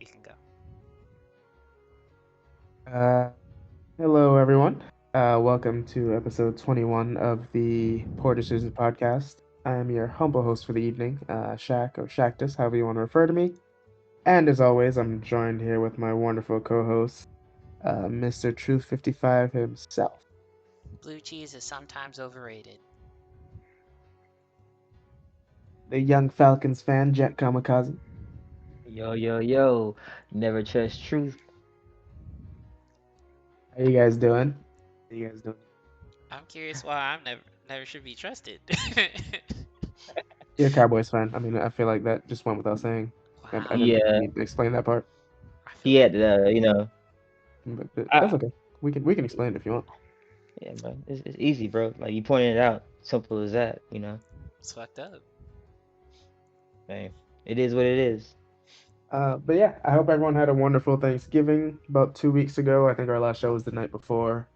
You can go. Uh, Hello, everyone. Welcome to episode 21 of the Poor Decisions podcast. I am your humble host for the evening, Shaq or Shactus, however you want to refer to me. And as always, I'm joined here with my wonderful co-host, Mr. Truth 55 himself, Blue cheese is sometimes overrated. the young Falcons fan, Jet Kamikaze. Yo, yo, yo. Never trust truth. How you guys doing? How you guys doing? I'm curious why I'm never should be trusted. You're a Cowboys fan. I mean, I feel like that just went without saying. I Wow, didn't think you Yeah, need to explain that part, I feel he had but that's I, okay. We can explain it if you want. yeah, bro. It's easy, bro. Like you pointed it out. Simple as that. it's fucked up. Hey, it is what it is. But yeah, I hope everyone had a wonderful Thanksgiving. About 2 weeks ago, I think our last show was the night before.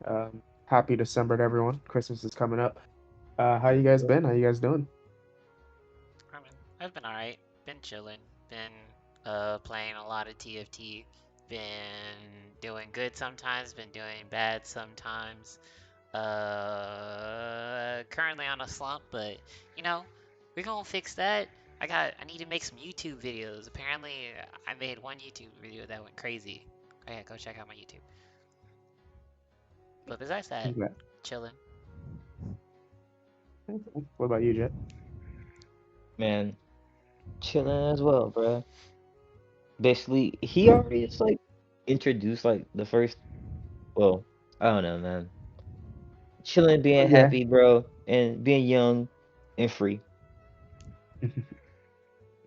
Happy December to everyone. Christmas is coming up. How you guys been? How you guys doing? I mean, I've been alright. Been chilling. Been playing a lot of TFT. Been doing good sometimes. Been doing bad sometimes. Currently on a slump, but you know, we're gonna fix that. I need to make some YouTube videos. Apparently, I made one YouTube video that went crazy. Oh yeah, go check out my YouTube. But besides that, Okay. chilling. What about you, Jet? Man, chilling as well, bro. Basically, he already it's like introduced like the first. Well, I don't know, man. Chilling, being Yeah. happy, bro, and being young and free.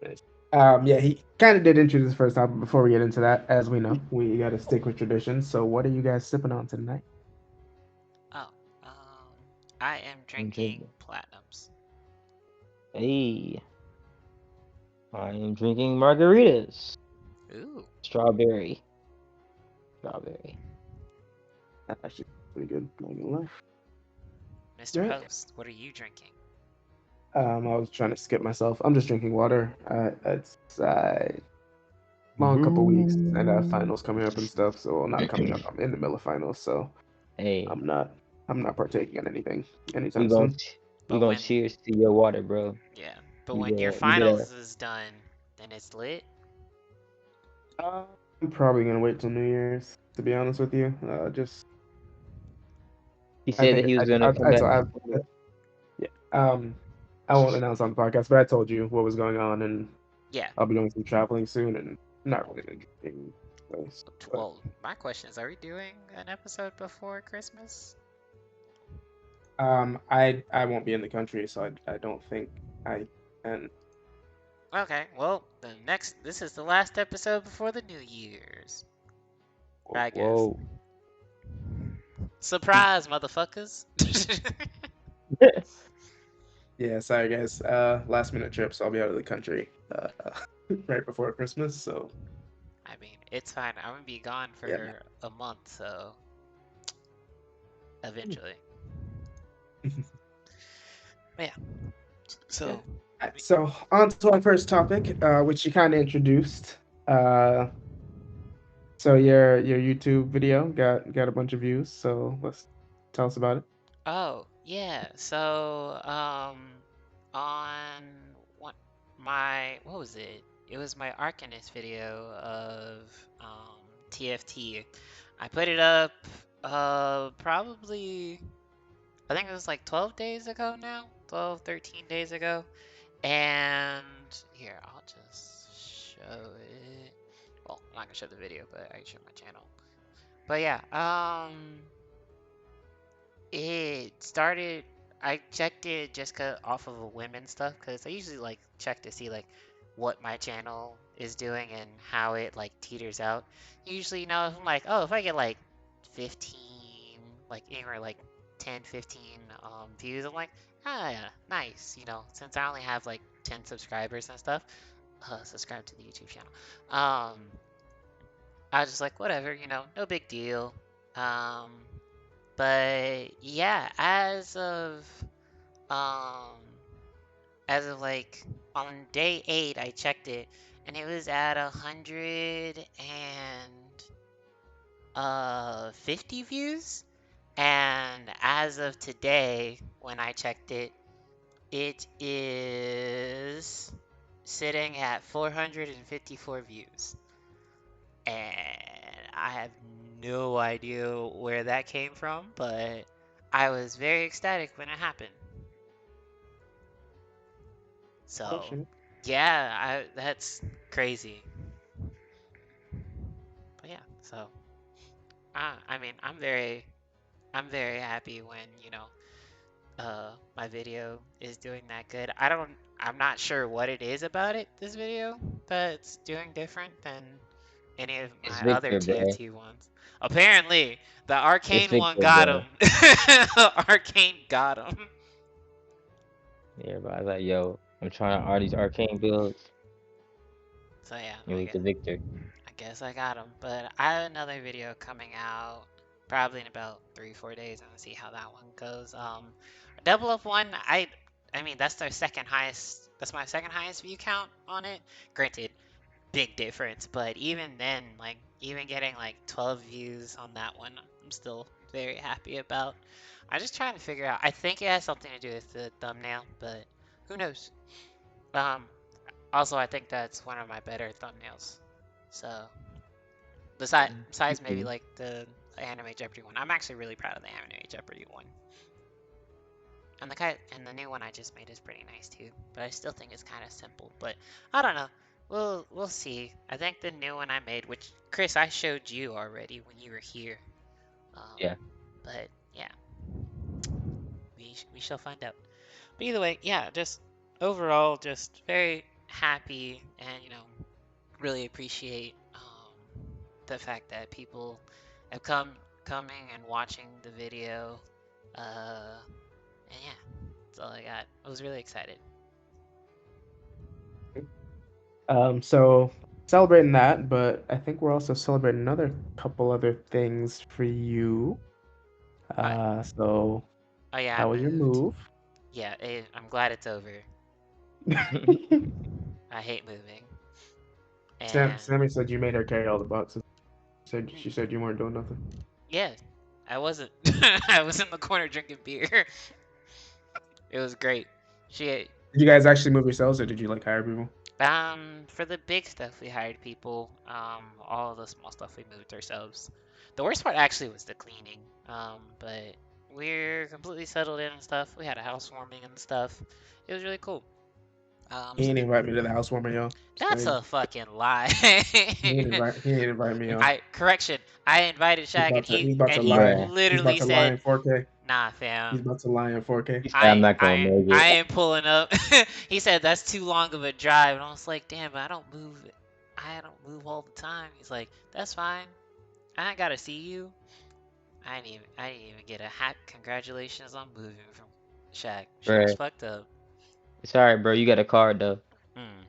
Nice. Yeah, he kind of did introduce the first topic. Before we get into that, as we know, we got to stick with tradition. So, what are you guys sipping on tonight? Oh, um, I am I'm drinking drinking. platinums. Hey, I am drinking margaritas. Ooh, Strawberry. Strawberry. That's actually pretty good. Not gonna lie. Mr. Right. Host, what are you drinking? I was trying to skip myself. I'm just drinking water. It's long couple weeks and Boo. finals coming up and stuff. So well, not coming up. I'm in the middle of finals, so Hey, I'm not I'm not partaking in anything we anytime gonna soon. But we gonna when, cheers to your water, bro. yeah, but We when your did we did a finals is done, then it's lit. Uh, I'm probably gonna wait till New Year's to be honest with you. Just he I said think that he was gonna come I, back I yeah I won't announce on the podcast, but I told you what was going on, and Yeah. I'll be doing some traveling soon, and not really in a drinking place. But Well, my question is, are we doing an episode before Christmas? I won't be in the country, so I don't think I can. Okay, well, this is the last episode before the New Year's, I guess. Whoa. Surprise, motherfuckers! Yeah, sorry guys. Last minute trip, so I'll be out of the country right before Christmas. So I mean, it's fine. I'm gonna be gone yeah. for a month, so eventually. But yeah, Yeah. so So on to our first topic, which you kind of introduced. Uh, so your YouTube video got a bunch of views. So let's tell us about it. oh yeah, so on what what was it? It was my Arcanist video of TFT. I put it up probably I think it was like 12 days ago now, 12, 13 days ago. And here, I'll just show it. Well, I'm not gonna show the video, but I can show my channel. But yeah, it started. I checked it just off of a women stuff because I usually like check to see like what my channel is doing and how it like teeters out. Usually, if I'm like, oh, if I get like 15, like or like 10, 15 views, I'm like, ah, yeah, nice. Since I only have like 10 subscribers and stuff, subscribe to the YouTube channel. I was just like, whatever, no big deal. Um, but yeah, um, as of like on day 8, I checked it, and it was at 150 views. And as of today, when I checked it, it is sitting at 454 views. And I have no idea where that came from, but I was very ecstatic when it happened. So, Crushing it. yeah, that's crazy. But yeah, so I mean, I'm very happy when, my video is doing that good. I'm not sure what it is about this video that's doing different than any of It's my other Victor, bro. TFT ones. Apparently, the It's arcane one Victor, got him. bro. Arcane got him. Yeah, bro. I was like, yo, I'm trying to art these arcane builds. So yeah, It was the Victor. I guess I got him. But I have another video coming out probably in about 3-4 days. I'm gonna see how that one goes. Double Up one, I mean that's their second highest. That's my second highest view count on it. Granted, big difference, but even then, like even getting like 12 views on that one, I'm still very happy about. I'm just trying to figure out. I think it has something to do with the thumbnail, but who knows? Um, Also, I think that's one of my better thumbnails. So, besides maybe Mhm. like the Anime Jeopardy one, I'm actually really proud of the Anime Jeopardy one. And the new one I just made is pretty nice too. But I still think it's kind of simple. But I don't know. We'll see. I think the new one I made, which Chris I showed you already when you were here. Um, Yeah. but yeah, we shall find out. But either way, yeah, just overall, just very happy and really appreciate the fact that people have coming and watching the video. And yeah, that's all I got. I was really excited. So celebrating that, but I think we're also celebrating another couple other things for you. I, So oh yeah, I how was your moved. move? Yeah, I'm glad it's over. I hate moving. And Sammy said you made her carry all the boxes. Said she said you weren't doing nothing. yeah, I wasn't. I was in the corner drinking beer. It was great. She Did you guys actually move yourselves, or did you like hire people? For the big stuff we hired people. All the small stuff we moved ourselves. The worst part actually was the cleaning. But we're completely settled in and stuff. We had a housewarming and stuff. It was really cool. He So ain't invite me to the housewarming, y'all. It's that's crazy. a fucking lie. He ain't invite me, y'all. I correction. I invited Shaq and He's about to he lie. Bruh. He's about literally to lie said, in 4K. "Nah, He's fam. about to lie in 4K. He said, I'm not gonna make I it. ain't pulling up." He said that's too long of a drive, and I was like, "Damn, I don't move. I don't move all the time." He's like, "That's fine. I ain't gotta see you." I didn't even get a hat. Congratulations on moving from Shaq. Shaq's Bruh. fucked up. It's alright, bro. You got a card, though. Mm.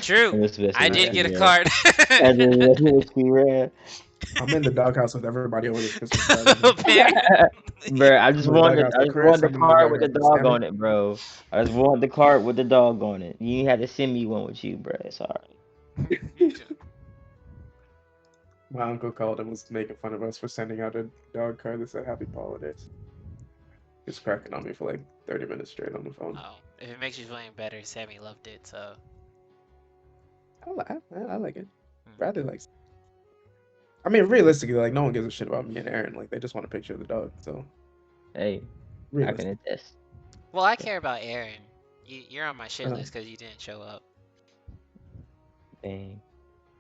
True. And this is I what did I, get a you card. And then that's what you read. I'm in the doghouse with everybody over this Christmas party, man. Apparently. Bro, I'm in the doghouse I with just want Chris. the I'm in the card with the doghouse with dog Sammy. on it, bro. I just want the card with the dog on it. You ain't had to send me one with you, bro. It's alright. My uncle called and was making fun of us for sending out a dog card that said "Happy Holidays." He was cracking on me for like 30 minutes straight on the phone. Oh, if it makes you feel any better, Sammy loved it, so. I like it. Hmm. Bradley likes it. I mean, realistically, like no one gives a shit about me and Aaron. Like they just want a picture of the dog. So Hey, I can realistic. attest. Well, I Yeah. care about Aaron. You're on my I shit know. list because you didn't show up. Dang.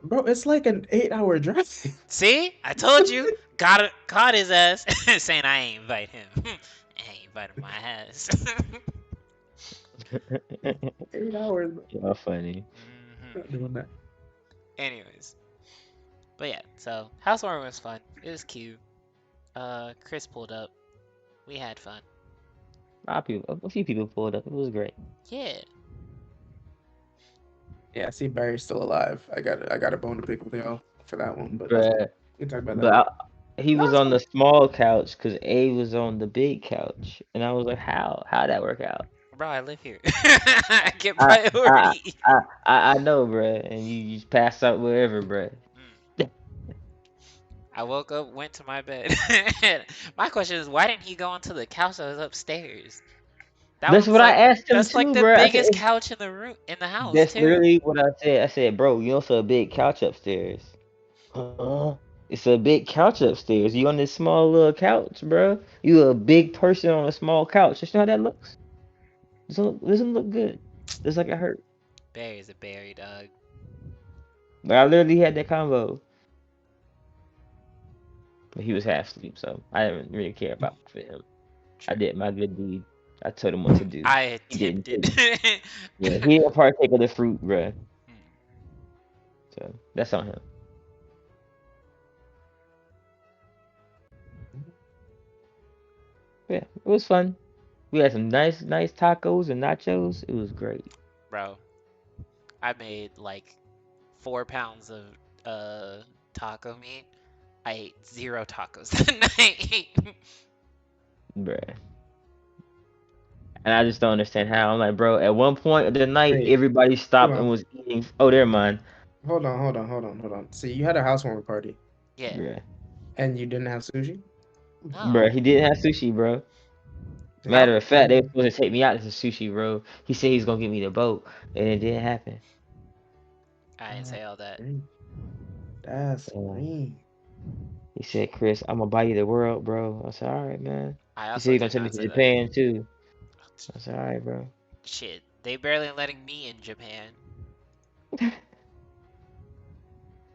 Bro, it's like an 8-hour drive. See? I told you. Caught his ass saying I ain't invite him. I ain't invited my ass. 8 hours. Y'all funny. Not doing that. Anyways. But yeah, so Housewarming was fun. It was cute. Chris pulled up. We had fun. A few people pulled up. It was great. Yeah. Yeah, I see Barry's still alive. I got a bone to pick with y'all for that one, but Bruh. we can talk about that But later. he No, was it's on fine. the small couch because A was on the big couch. And I was like, how'd that work out? Bro, I live here. I get I I priority. I know, bruh, and you just pass out wherever, bruh. Mm. I woke up, went to my bed. My question is, why didn't he go onto the couch that was upstairs? That That's was what I like asked him that's like too, the bruh. I said, biggest couch in the room in the house that's too. literally what I said. I said, bro, you know it's a big couch upstairs. Huh? It's a big couch upstairs. You on this small little couch, bro. You a big person on a small couch. Just know how that looks. Doesn't look good. Just like it hurt. Barry's a Barry dog. But I literally had that convo. But he was half asleep, so I didn't really care about for him. I True. did my good deed. I told him what to do. I He didn't attempted. take. Yeah, he didn't partake of the fruit, bruh. Hmm. So that's on him. Yeah, it was fun. We had some nice tacos and nachos. It was great. Bro, I made like 4 pounds of taco meat. I ate 0 tacos that night. Bruh. And I just don't understand how. I'm like, bro, at one point of the night, Wait, everybody hold stopped and on, was eating. Oh, they're mine. hold on. See, you had a housewarming party Yeah. Bruh. and you didn't have sushi. No. Bruh, he didn't have sushi, bro. How? Matter of fact, they were supposed to take me out to sushi, bro. He said he's gonna give me the boat, and it didn't happen. I didn't That's say all that. green. That's Uh, green. he said, Chris, I'm gonna buy you the world, bro. I said, all right, man. I He said also he's gonna did take me not to say that. Japan too. I said, all right, bro. Shit, they barely letting me in Japan.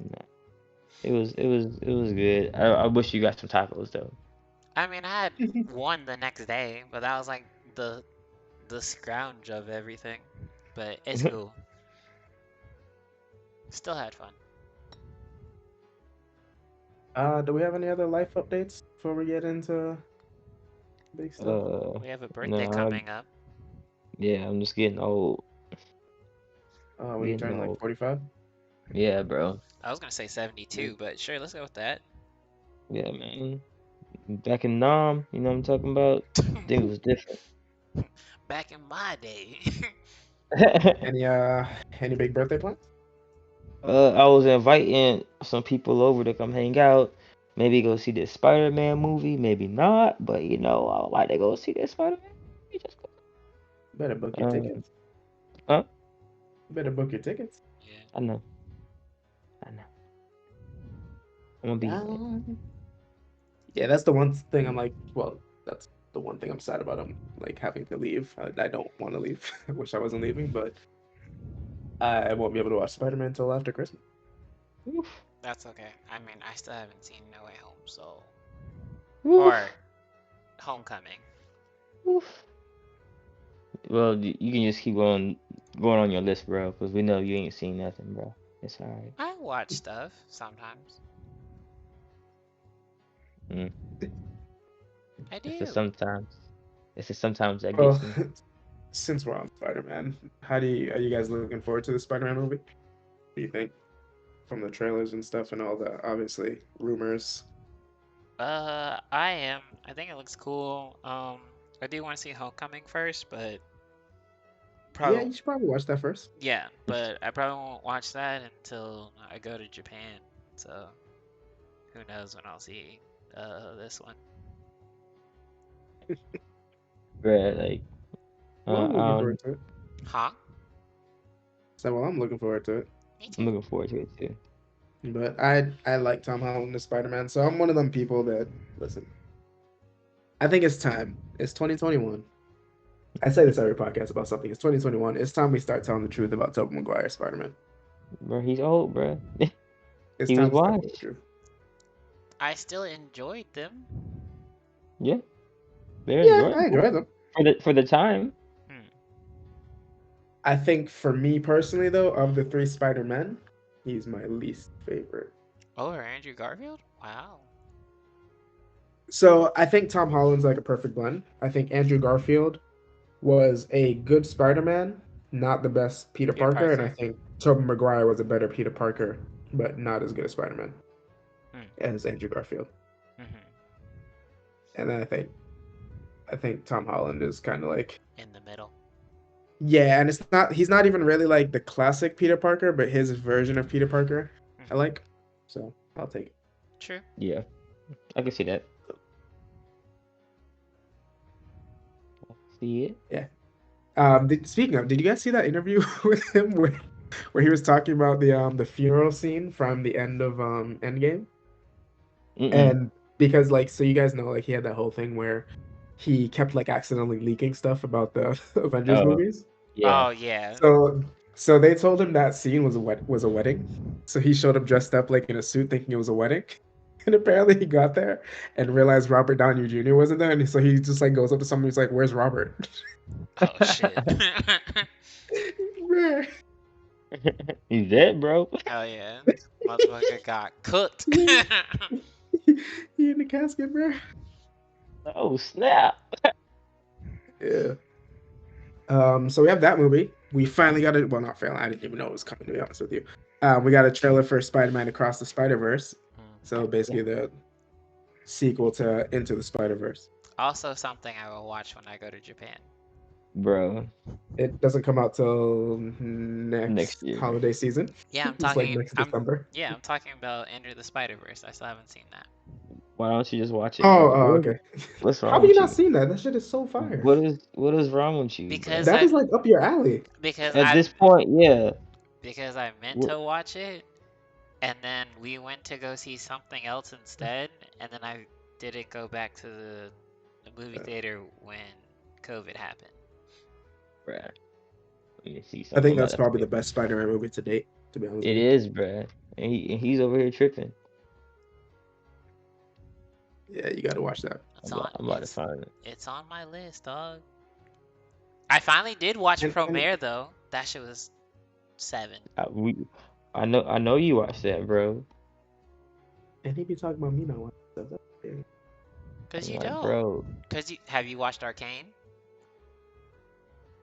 No, it was good. I wish you got some tacos though. I mean, I had one the next day, but that was like the the scrounge of everything. But it's cool. Still had fun. Do we have any other life updates before we get into big stuff? We have a birthday No, coming up. yeah, I'm just getting old. When you Getting turn like old. 45. Yeah, bro. I was gonna say Yeah. 72, but sure, let's go with that. Yeah, man. Back in Nam, you know what I'm talking about? Things was different. Back in my day. Any any big birthday plans? I was inviting some people over to come hang out. Maybe go see this Spider-Man movie, maybe not, but I would like to go see this Spider-Man movie. Just Better book go. your tickets. Huh? Better book your tickets. Yeah. I know, I know. I'm gonna be in it. Yeah, that's the one thing I'm like, well, that's the one thing I'm sad about. I'm like having to leave. I don't want to leave. I wish I wasn't leaving, but I won't be able to watch Spider-Man until after Christmas. Oof, That's okay. I mean, I still haven't seen No Way Home, so or oof, Homecoming. oof. Well, you can just keep going on your list, bro, because we know you ain't seen nothing, bro. It's alright. I watch stuff sometimes. Mm. I It's the do. sometimes. It's the sometimes that Well, gets me. since we're on Spider-Man, are you guys looking forward to the Spider-Man movie? What do you think from the trailers and stuff and all the obviously rumors? I am. I think it looks cool. I do want to see Homecoming first, but Yeah, probably you should probably watch that first. yeah, but I probably won't watch that until I go to Japan. So who knows when I'll see this one. Bruh, like, Well, I'm looking um, forward to it. Huh? So, well, I'm looking forward to it. Me I'm too. looking forward to it too. But I like Tom Holland as Spider-Man, so I'm one of them people that listen. I think it's time. It's 2021. I say this every podcast about something. It's 2021. It's time we start telling the truth about Tobey Maguire Spider-Man. Bro, he's old, bro. It's He was time to start telling the washed. truth. I still enjoyed them. Yeah, they're Yeah, I enjoyable enjoy them. for the time. Hmm. I think for me personally, though, of the three Spider-Men, he's my least favorite. Over Andrew Garfield? Wow. So I think Tom Holland's like a perfect blend. I think Andrew Garfield was a good Spider-Man, not the best Peter Peter Parker, and I Parker. think Tobey Maguire was a better Peter Parker, but not as good a Spider-Man Hmm. as Andrew Garfield. Hmm. And then I think Tom Holland is kind of like In the middle. Yeah, and he's not even really like the classic Peter Parker, but his version of Peter Parker I Hmm. like. So I'll take it. True. Yeah, I can see that. See it? Yeah. Speaking of, did you guys see that interview with him where he was talking about the funeral scene from the end of Endgame? Mm-mm. And because like so you guys know like he had that whole thing where he kept like accidentally leaking stuff about the Avengers Oh, movies. yeah. Oh yeah. So they told him that scene was a wedding. So he showed up dressed up like in a suit thinking it was a wedding. And apparently he got there and realized Robert Downey Jr. wasn't there. And so he just like goes up to someone, he's like, "Where's Robert?" Oh shit. Bruh. He's dead, bro. Oh yeah. Motherfucker got cooked. he, he in the casket, bro. Oh, snap. Yeah. So we have that movie. We finally got it. Well, not finally. I didn't even know it was coming. To be honest with you, we got a trailer for Spider-Man Across the Spider-Verse. So Mm. Yeah, basically, the sequel to Into the Spider-Verse. Also something I will watch when I go to Japan. bro. It doesn't come out till Next next year. holiday season. Yeah, I'm It's like talking. next I'm December. yeah, I'm talking about Enter the Spider Verse. I still haven't seen that. Why don't you just watch it, Oh, bro? okay. What's How wrong have you with not you? seen that? That shit is so fire. What is wrong with you, Because bro? That I is like up your alley. because At I this point, yeah. because I meant What, to watch it, and then we went to go see something else instead, and then I didn't go back to the movie theater when COVID happened. bruh? Let me see I something. think I'm about that's to probably play. the best Spider-Man movie to date. To be honest It with you. is, bruh. And he's over here tripping. Yeah, you got to watch that. It's on I'm about to find it. it's on my list, dog. I finally did watch And Promare though. That shit was 7. I know you watched that, bro. he be talking about me not watching stuff. That's weird. Cause I'm you like, don't. bro. Cause you have you watched Arcane?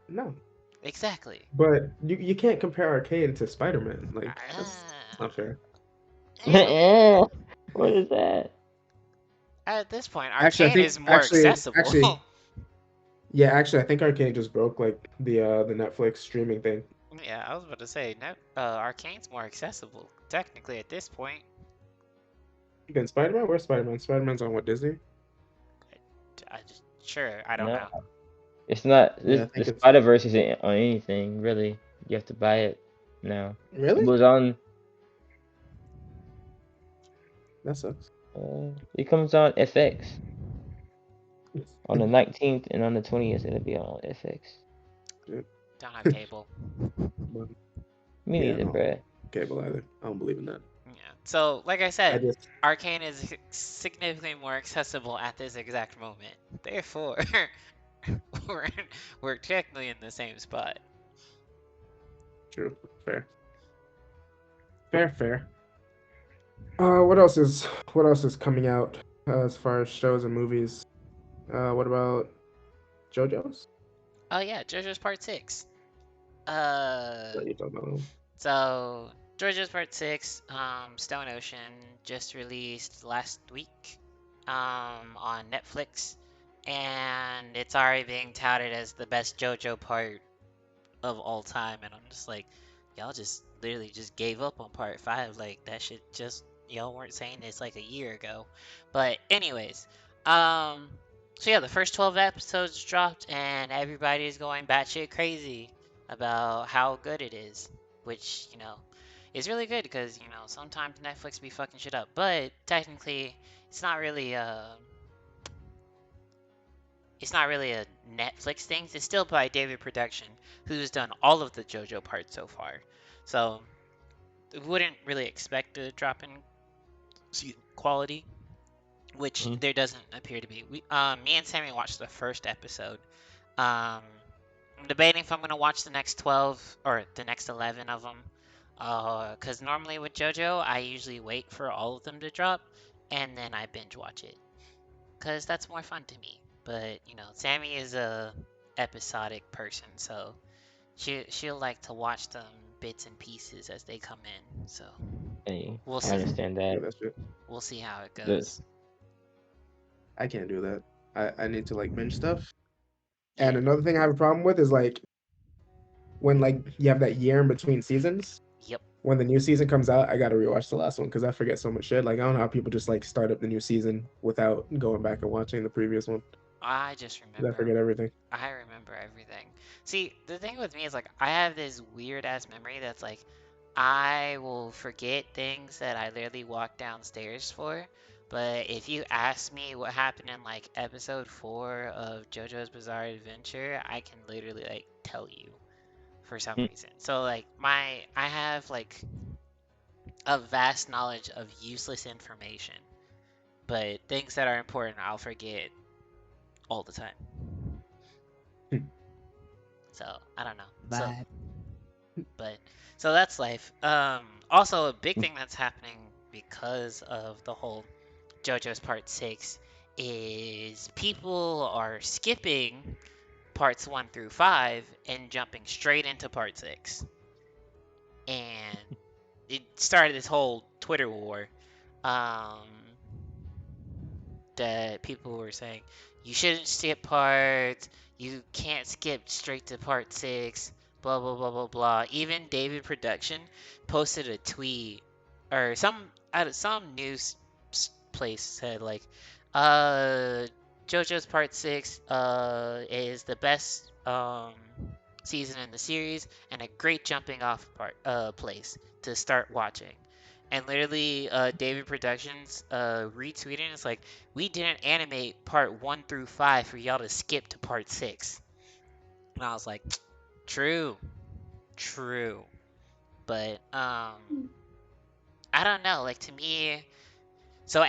No, Exactly. but you can't compare Arcane to Spider-Man. Like that's Uh, not fair. eh, What is that? at this point, Actually, I Arcane think is more accessible. yeah, actually, I think Arcane just broke like the Netflix streaming thing. Yeah, I was about to say, no, Arcane's more accessible, technically at this point. Then Spider-Man, where's Spider-Man? Spider-Man's on what, Disney? Sure, I don't No, know. it's not. Yeah, I The think it's Spider-Verse isn't on anything, really. You have to buy it now. It really. was on. That sucks. It comes on FX on the 19th and on the 20th. It'll be on FX. Shit. Don't have cable. But Me yeah, I neither, don't have bruh. cable either. I don't believe in that. Yeah. So, like I I said, just Arcane is significantly more accessible at this exact moment. Therefore, we're we're technically in the same spot. true. Fair. Fair, fair. What else is coming out as far as shows and movies? What about JoJo's? Oh yeah, JoJo's Part 6. Uh, That you don't know. so JoJo's Part 6, Stone Ocean just released last week, on Netflix, and it's already being touted as the best JoJo part of all time, and I'm just like, y'all just literally just gave up on part 5. Like that shit just y'all weren't saying this like a year ago. But anyways, um so yeah, the first 12 episodes dropped and everybody's going batshit crazy about how good it is, which, is really good because, sometimes Netflix be fucking shit up, but technically it's not really it's not really a Netflix thing. It's still by David Production, who's done all of the JoJo parts so far. So wouldn't really expect a drop in quality, which Mhm. there doesn't appear to be. Me and Sammy watched the first episode. Um, I'm debating if I'm gonna watch the next 12 or the next 11 of them. Cause normally with JoJo, I usually wait for all of them to drop, and then I binge watch it. Cause that's more fun to me. But Sammy is a episodic person, so she'll like to watch them bits and pieces as they come in. So Hey, we'll I see. understand Yeah, that. that's true. We'll see how it The goes. I can't do that. I need to like binge stuff. And Yeah. another thing I have a problem with is like when like you have that year in between seasons, Yep. when the new season comes out, I gotta rewatch the last one because I forget so much shit. Like I don't know how people just like start up the new season without going back and watching the previous one. I just 'Cause I remember. forget everything. I remember everything. See, the thing with me is like I have this weird ass memory that's like I will forget things that I literally walked downstairs for. But if you ask me what happened in like episode 4 of JoJo's Bizarre Adventure, I can literally like tell you for some reason. So like I have like a vast knowledge of useless information, but things that are important I'll forget all the time. So I don't know. So Bad. but so that's life. Also a big thing that's happening because of the whole JoJo's Part 6 is people are skipping parts 1 through 5 and jumping straight into part 6. And it started this whole Twitter war. Um, that people were saying you shouldn't skip parts, you can't skip straight to part 6, blah blah blah blah blah. Even David Production posted a tweet or some news place said like uh JoJo's part 6 is the best season in the series and a great jumping off place to start watching. And literally, David Productions retweeting it's like, we didn't animate part 1 through 5 for y'all to skip to part 6. And I was like, true, true. But I don't know. Like to me, so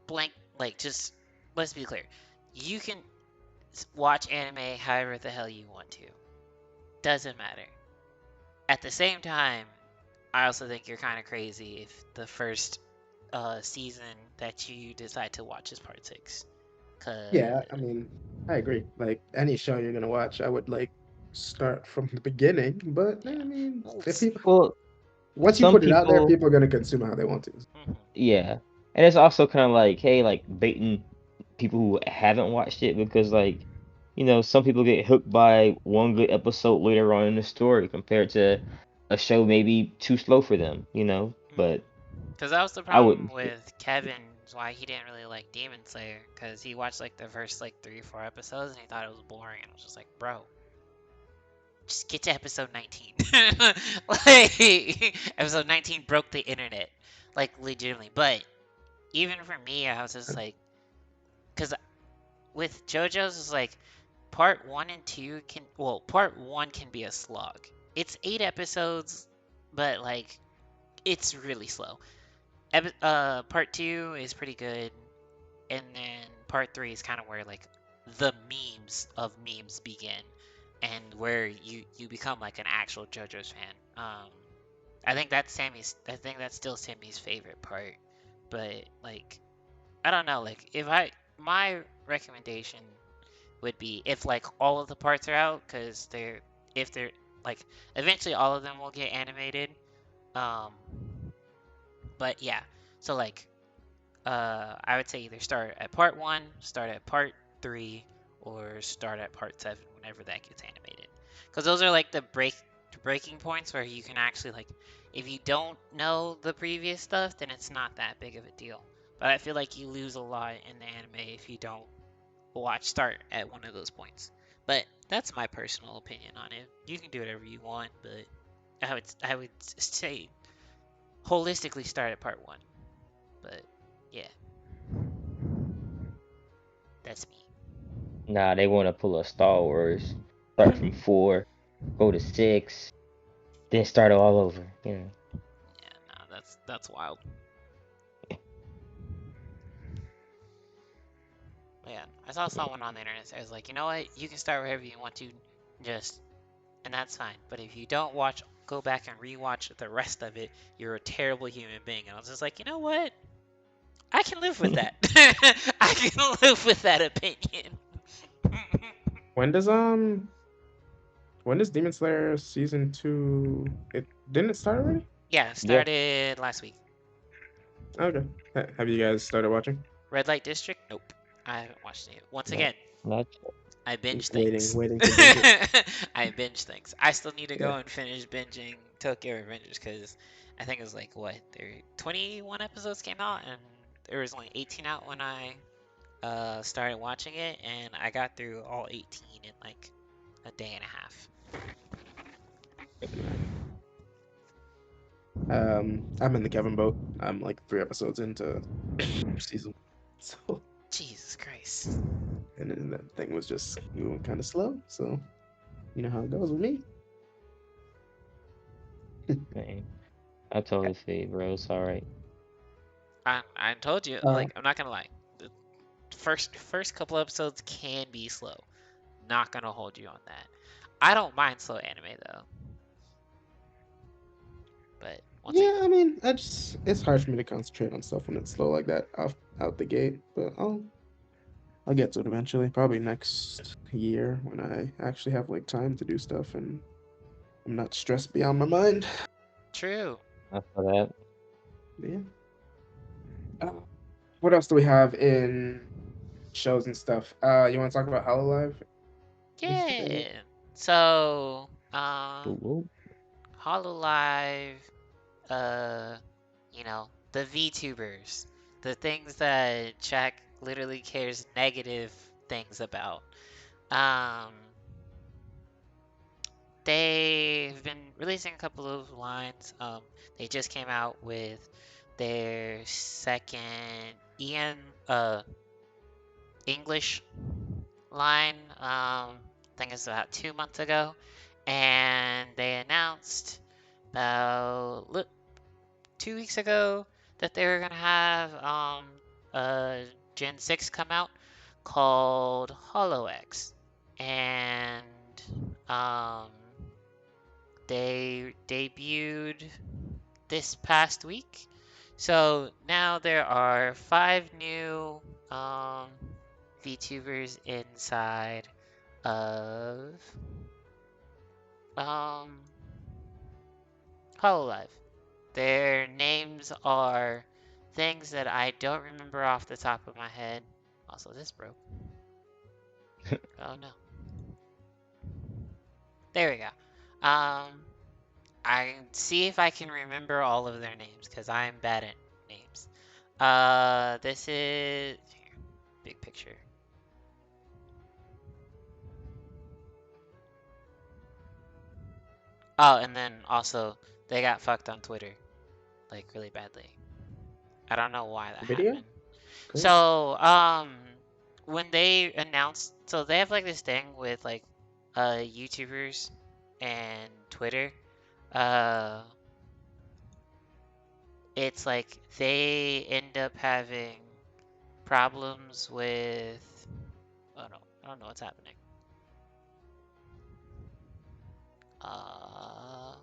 blank. Like just let's be clear, you can watch anime however the hell you want to. Doesn't matter. At the same time, I also think you're kind of crazy if the first season that you decide to watch is part 6. Cause Yeah, I mean, I agree. Like any show you're gonna watch, I would like start from the beginning. But yeah, I mean, well, if people Well, once you some put it out there, people, people are gonna consume how they want to. mhm, yeah, and it's also kind of like, hey, like baiting people who haven't watched it because, like, some people get hooked by one good episode later on in the story compared to a show maybe too slow for them, mhm. But Cause that was the I problem wouldn't. with Kevin's why he didn't really like Demon Slayer. Cause he watched like the first like 3 or 4 episodes and he thought it was boring. And I was just like, bro, just get to episode 19. Like episode 19 broke the internet, like legitimately. But even for me, I was just like, cause with JoJo's it's like part 1 and 2 part 1 can be a slog. It's 8 episodes, but like it's really slow. Part 2 is pretty good, and then part 3 is kind of where like the memes of memes begin, and where you become like an actual JoJo's fan. I think that's still Sammy's favorite part, but like I don't know, like my recommendation would be if like all of the parts are out, because if they're like eventually all of them will get animated. Um, but yeah, so like I would say either start at part 1, start at part 3, or start at part 7 whenever that gets animated, because those are like the breaking points where you can actually like if you don't know the previous stuff, then it's not that big of a deal. But I feel like you lose a lot in the anime if you don't start at one of those points. But that's my personal opinion on it. You can do whatever you want, but I would say holistically start at part 1. But yeah, that's me. Nah, they want to pull a Star Wars, start from 4, go to 6, then start all over. Yeah, no, that's wild. But yeah, I saw someone on the internet say, I was like, you know what? You can start wherever you want to, just and that's fine. But if you don't go back and rewatch the rest of it, you're a terrible human being. And I was just like, you know what? I can live with that. I can live with that opinion. When does Demon Slayer season 2? It didn't it start already? Yeah, Yeah, started last week. Okay. Have you guys started watching? Red Light District? Nope. I haven't watched it yet. Once no, again, not yet. I binge Waiting, things. waiting to binge it. I binge things. I still need to Yeah. go and finish binging Tokyo Revengers because I think it was like what, 21 episodes came out and there was only 18 out when I started watching it, and I got through all 18 in like a day and a half. I'm in the Kevin boat. I'm like 3 episodes into season one. So, Jesus Christ. and then that thing was just moving kind of slow. So, you know how it goes with me. Man, I totally feel you, bro. It's alright. I told you, Uh, like, I'm not gonna lie. The first couple episodes can be slow. Not gonna hold you on that. I don't mind slow anime though, but once it yeah, I mean, it's hard for me to concentrate on stuff when it's slow like that off out the gate. But I'll get to it eventually. Probably next year when I actually have like time to do stuff and I'm not stressed beyond my mind. true. I feel that. Yeah. Uh, what else do we have in shows and stuff? You want to talk about Hololive? Yeah. So, Whoop, whoop. Hololive, uh, the VTubers, the things that Jack literally cares negative things about. Um, they've been releasing a couple of lines. They just came out with their second English line. I think it's about 2 months ago, and they announced about 2 weeks ago that they were gonna have a Gen 6 come out called HoloX, and um, they debuted this past week. So now there are 5 new um, VTubers inside of um, Hololive. Their names are things that I don't remember off the top of my head. Also, this broke. Oh no. There we go. I see if I can remember all of their names because I'm bad at names. This is here, big picture. Oh, and then also they got fucked on Twitter, like really badly. I don't know why that Video? happened. Great. So, when they announced, so they have like this thing with like, YouTubers and Twitter. Uh, it's like they end up having problems with. Oh no, I don't know what's happening. Uh,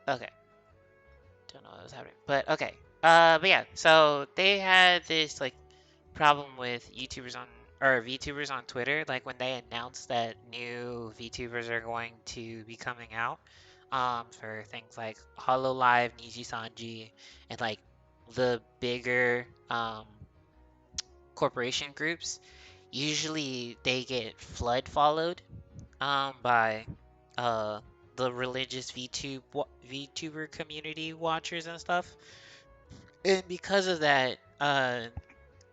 okay, don't know what was happening, but okay. But yeah, so they had this like problem with YouTubers on or VTubers on Twitter, like when they announced that new VTubers are going to be coming out, for things like Hololive, Niji and like the bigger corporation groups. Usually they get flood followed by uh the religious VTuber community watchers and stuff. And because of that,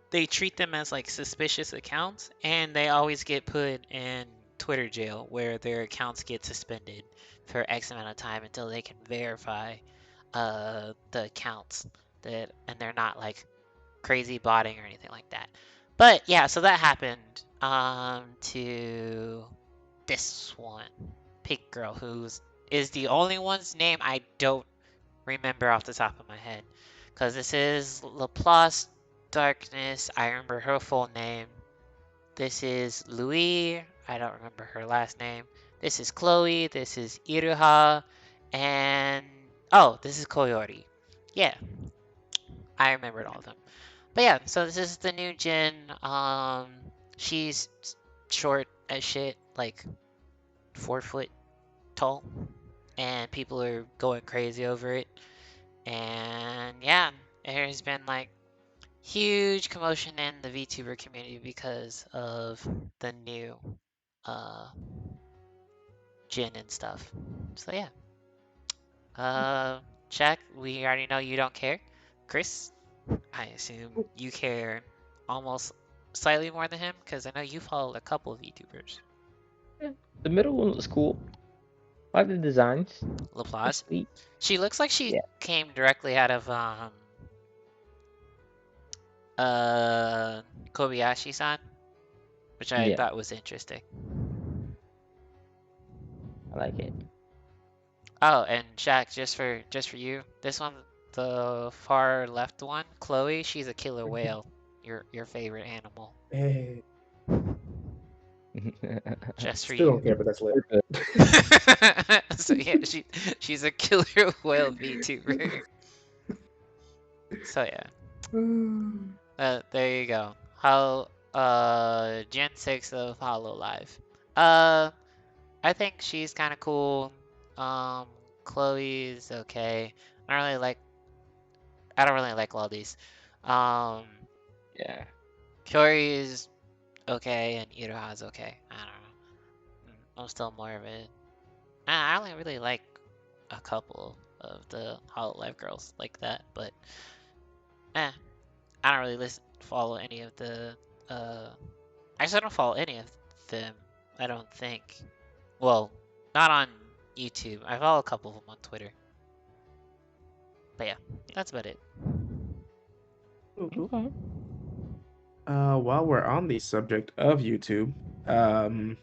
they treat them as like suspicious accounts, and they always get put in Twitter jail where their accounts get suspended for X amount of time until they can verify the accounts and they're not like crazy botting or anything like that. But yeah, so that happened to this one pink girl who's is the only one's name I don't remember off the top of my head. Because this is Laplace Darkness. I remember her full name. This is Louis. I don't remember her last name. This is Chloe. This is Iruha. And. Oh, this is Koyori. Yeah, I remembered all of them. But yeah, so this is the new Jin. She's short as shit, like 4 foot tall, and people are going crazy over it. And yeah, there's been like huge commotion in the VTuber community because of the new uh Jin and stuff. So yeah. Uh, Jack, we already know you don't care. Chris, I assume you care almost slightly more than him because I know you follow a couple of VTubers. Yeah. The middle one was cool. I like the designs. They're LaPlage. sweet. She looks like she Yeah. came directly out of uh Kobayashi-san, which I Yeah. thought was interesting. I like it. Oh, and Jack, just for you, this one, the far left one, Chloe, she's a killer whale. Your favorite animal. Hey, Just for still you. don't care, but that's lit. So yeah, she's a killer whale VTuber. So yeah, there you go. How Gen 6 of HoloLive. Uh, I think she's kind of cool. Um, Chloe's okay. I don't really like all these. Um, Yeah. Kyori is okay and Iroha's okay. I don't know. I'm still more of it. I only really like a couple of the Hololive girls like that, but eh, I don't really follow any of the. Uh, Actually, I don't follow any of them. I don't think. Well, not on YouTube. I follow a couple of them on Twitter. But yeah, that's about it. Cool. Okay. While we're on the subject of YouTube, um,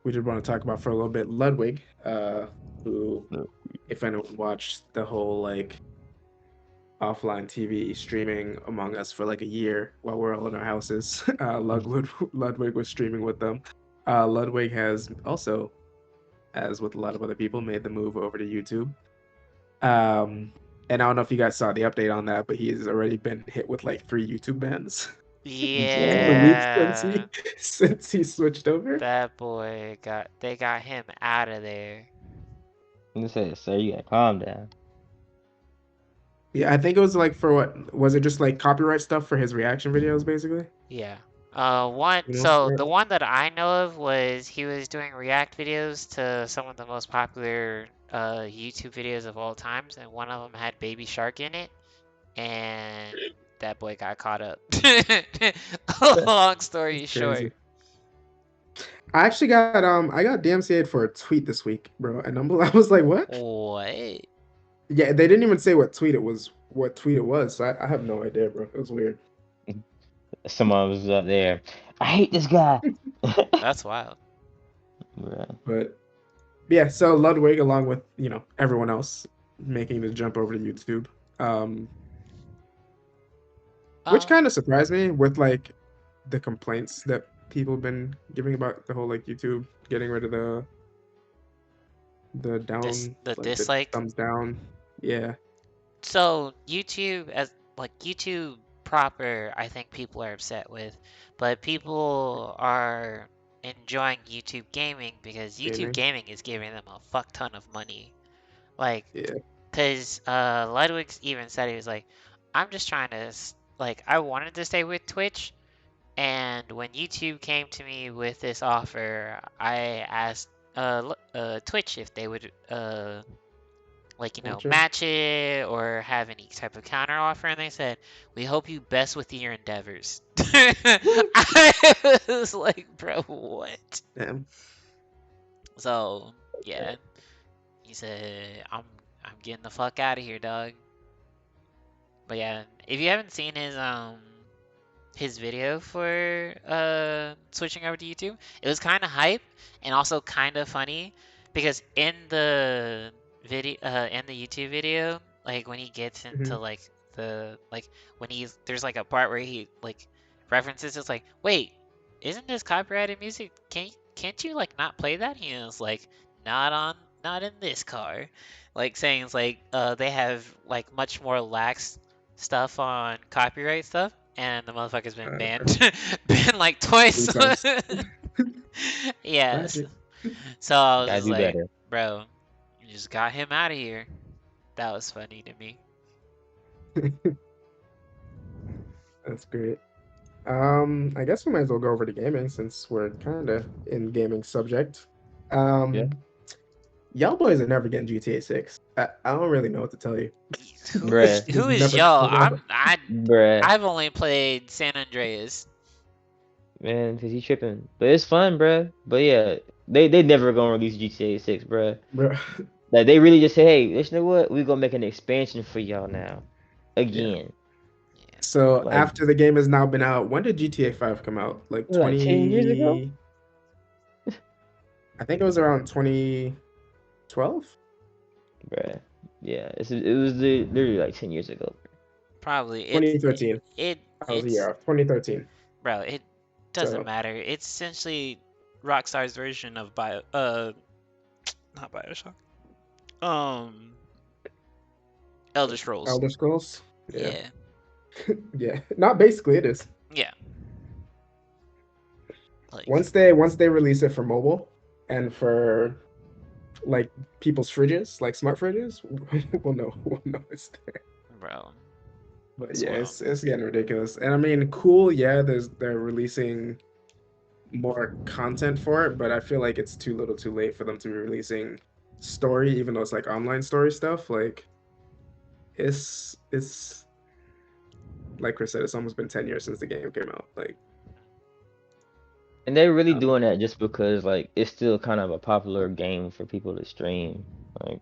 we did want to talk about for a little bit Ludwig, who, No. if anyone watched the whole like offline TV streaming Among Us for like a year while we're all in our houses, Ludwig was streaming with them. Ludwig has also, as with a lot of other people, made the move over to YouTube. Um, and I don't know if you guys saw the update on that, but he's already been hit with like 3 YouTube bans in the Dang. week Yeah, since he switched over. that boy they got him out of there. I'm say, sir, you gotta calm down. Yeah, I think it was like for what was it just like copyright stuff for his reaction videos, basically? Yeah. For the most So part. the one that I know of was he was doing react videos to some of the most popular YouTube videos of all times, and one of them had Baby Shark in it, and that boy got caught up. Long story That's short. crazy. I got DMCA'd for a tweet this week, bro, and I was like, what? What? Yeah, they didn't even say what tweet it was. So I have no idea, bro. It was weird. Someone was up there. I hate this guy. That's wild. Bruh. But yeah, so Ludwig, along with everyone else, making the jump over to YouTube, um, which Um, kind of surprised me with like the complaints that people have been giving about the whole like YouTube getting rid of the this down the like the dislike. thumbs down. Yeah, So YouTube as like YouTube proper, I think people are upset with, but people are enjoying YouTube gaming because YouTube gaming. gaming is giving them a fuck ton of money. Like, Yeah, cause Ludwig even said he was like, I'm just trying to like I wanted to stay with Twitch, and when YouTube came to me with this offer, I asked Twitch if they would like gotcha. match it or have any type of counter offer, and they said we hope you best with your endeavors. I was like, bro, what? Damn. So yeah, he said I'm getting the fuck out of here, dog. But yeah, if you haven't seen his video for switching over to YouTube. It was kind of hype and also kind of funny because in the YouTube video, like when he gets into Hmm. like the like when there's like a part where he like references it's like, "Wait, isn't this copyrighted music? Can't you like not play that?" He was like, not in this car." Like saying it's like they have like much more lax stuff on copyright stuff, and the motherfucker's been Uh, banned, banned like twice. 3 times. Yes. Tragic. So I was Gotta just do like, better. bro, you just got him out of here. That was funny to me. That's great. I guess we might as well go over to gaming since we're kind of in gaming subject. Yeah, Um, y'all boys are never getting GTA 6. I don't really know what to tell you. Who is bruh, It's who is never y'all? coming out. bruh, I've only played San Andreas. man, cause he tripping. But it's fun, bruh. But yeah, they never gonna release GTA 6, bruh. Bro. Like they really just say, hey, you know what? We gonna make an expansion for y'all now, Yeah. again. Yeah, So Like after the game has now been out, when did GTA 5 come out? Like what, like 10 years ago, 20, I think it was around 2012, bruh. Yeah, it was literally like 10 years ago. probably 2013. I was a year it's off, 2013. bro. It doesn't So matter. It's essentially Rockstar's version of not Bioshock. Um, Elder Scrolls. Elder Scrolls. Yeah. Yeah, Yeah. Not basically it is. yeah. Like, Once they release it for mobile and for like people's fridges, like smart fridges, we'll know it's there. bro, But it's yeah, wild. it's getting ridiculous. And I mean, cool, yeah, they're releasing more content for it, but I feel like it's too little too late for them to be releasing story, even though it's like online story stuff. Like it's like Chris said, it's almost been 10 years since the game came out. Like And they're really um, doing that just because like it's still kind of a popular game for people to stream. Like,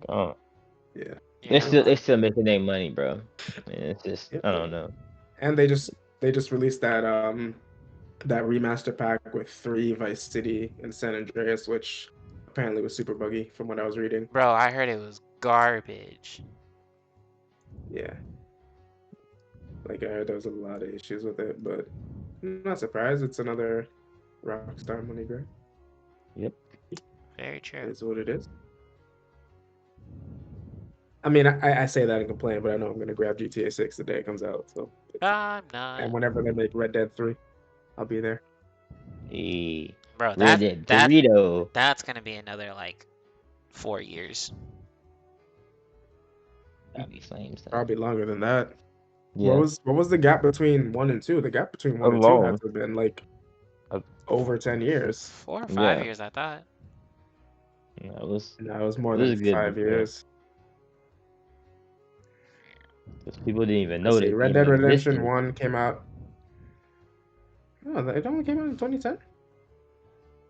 yeah. Yeah, they're still making their money, bro. And it's just Yep. I don't know. And they just released that remaster pack with 3 Vice City and San Andreas, which apparently was super buggy from what I was reading. bro. I heard it was garbage. Yeah, like I heard there was a lot of issues with it, but I'm not surprised. It's another Rockstar money grab. Yep. Very It true. is what it is. I mean, I say that and complain, but I know I'm gonna grab GTA 6 the day it comes out. So, I'm and not, whenever they make Red Dead 3, I'll be there. Hey, bro. Red That Dead that Dorito. that's gonna be another like 4 years. That'd be flames though. Probably longer than that. What Yeah. was what was the gap between 1 and 2? The gap between 1 and 2 had Alone. to have been like Uh, over 10 years. 4 or 5 yeah. years, I thought. No, it was No, it was it more was than a good five look, bro. years. Because people didn't even Let's know see. that Red game Dead Redemption existed. 1 came out. Oh, it only came out in 2010?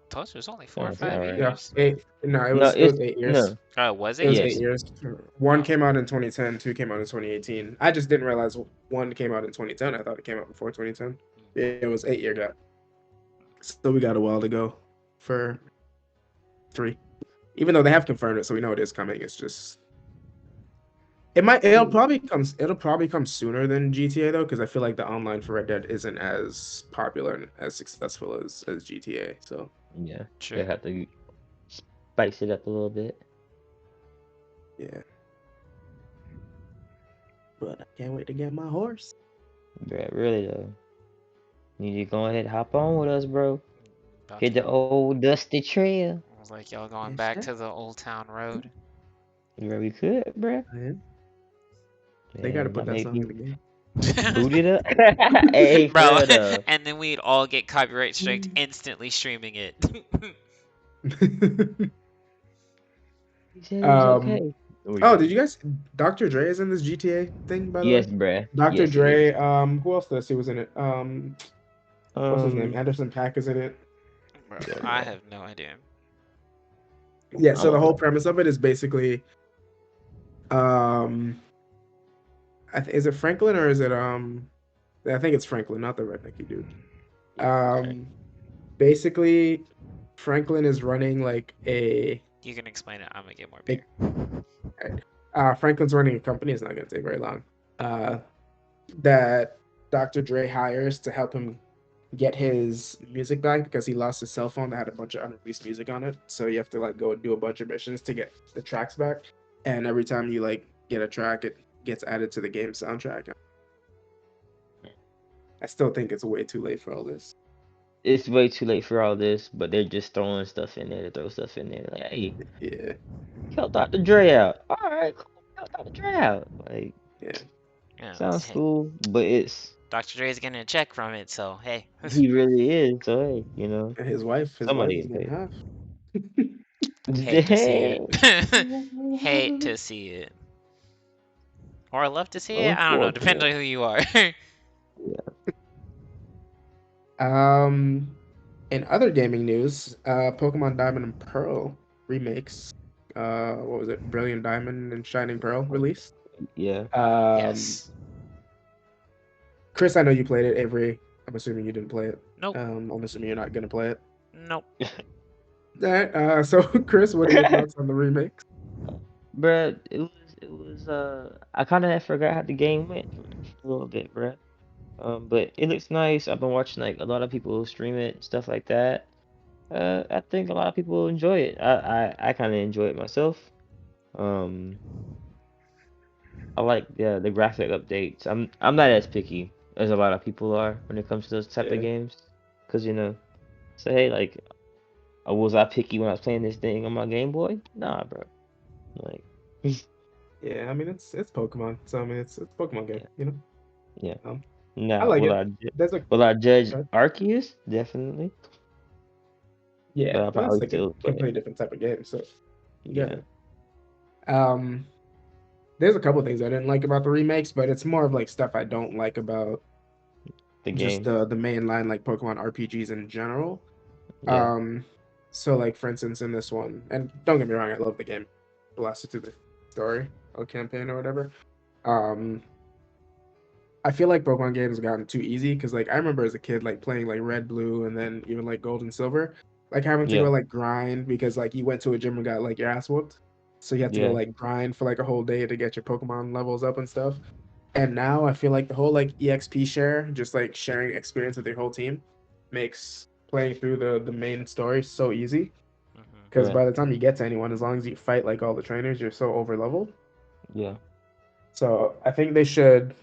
Told you it was only four or Sounds five about right. Yeah, years. eight. No, it No, was it it's was 8 years. no. Oh, was It it was eight Yes. 8 years? years. One Oh, came out in 2010, two came out in 2018. I just didn't realize one came out in 2010. I thought it came out before 2010. Yeah, it was 8 year gap. So we got a while to go for 3. Even though they have confirmed it, so we know it is coming. It's just it'll probably come sooner than GTA though, because I feel like the online for Red Dead isn't as popular and as successful as GTA. So Yeah. They true. have to spice it up a little bit. yeah, but I can't wait to get my horse. Bruh, really though. Need to go ahead hop on with us, bro. About to Hit the go. old dusty trail. I was like, y'all going Yes, back sir. to the Old Town Road. Where we could, bruh. Yeah. They got to Man, put that that make song in me the game. boot it up. Hey, for Bro, real though. and then we'd all get copyright striked instantly streaming it. He said it was um. okay. Oh Oh, yeah. did you guys? Dr. Dre is in this GTA thing, by the way. Yes, bruh. Dr. Yes, he is. Dre. Who else did I see was in it? What's his name? Um, Anderson Paak is in it. Bro, yeah, I bro. have no idea. Yeah. I'm So the gonna whole look. premise of it is basically, um, is it Franklin or is it I think it's Franklin, not the rednecky dude. Yeah, it's right. Um, basically, Franklin is running like a. You can explain it. I'm gonna get more beer. Franklin's running a company. It's not going to take very long. That Dr. Dre hires to help him get his music back because he lost his cell phone that had a bunch of unreleased music on it. So you have to like go and do a bunch of missions to get the tracks back. And every time you like get a track, it gets added to the game soundtrack. I still think it's way too late for all this. It's way too late for all this, but they're just throwing stuff in there to throw stuff in there. Like, hey, Yeah, help Dr. Dre out. All right, cool. Help Dr. Dre out. Like, yeah. Yeah, sounds hey, cool, but it's Dr. Dre's getting a check from it, so hey. He really is. So hey, And his wife somebody is getting getting paid. half. Hate to see Dang. it. Hate to see it. Or I love to see it. I don't know. Depends Unfortunate. on who you are. Yeah. Um, in other gaming news, Pokemon Diamond and Pearl remakes. What was it? Brilliant Diamond and Shining Pearl released. Yeah. Um, Yes. Chris, I know you played it. Avery, I'm assuming you didn't play it. Nope. I'm assuming you're not gonna play it. Nope. All right. So Chris, what are your thoughts on the remakes? Bruh, it was I kind of forgot how the game went for a little bit, bruh. But it looks nice. I've been watching like a lot of people stream it, stuff like that. I think a lot of people enjoy it. I kind of enjoy it myself. Um, I like the graphic updates. I'm not as picky as a lot of people are when it comes to those type of Yeah. games, 'cause so hey, like, was I picky when I was playing this thing on my Game Boy? Nah, bro. Like, Yeah. I mean, it's Pokemon, so I mean, it's a Pokemon game. yeah, You know. yeah. Um, I Nah, like it. There's a will I judge uh, Arceus? Definitely, yeah, but I'll but it's probably like a still play it. completely different type of game. So you got Yeah, it. Um, there's a couple things I didn't like about the remakes, but it's more of like stuff I don't like about the just game. the mainline like Pokemon RPGs in general. Yeah, Um, so like for instance in this one, and don't get me wrong, I love the game, blasted to the story or campaign or whatever. Um, I feel like Pokemon games have gotten too easy because like I remember as a kid like playing like Red, Blue, and then even like Gold and Silver, like having to go yeah, like grind because like you went to a gym and got like your ass whooped, so you had to go yeah, like grind for like a whole day to get your Pokemon levels up and stuff. And now I feel like the whole like EXP share, just like sharing experience with your whole team, makes playing through the main story so easy. Hmm. Because right. by the time you get to anyone, as long as you fight like all the trainers, you're so over leveled. Yeah, So I think they should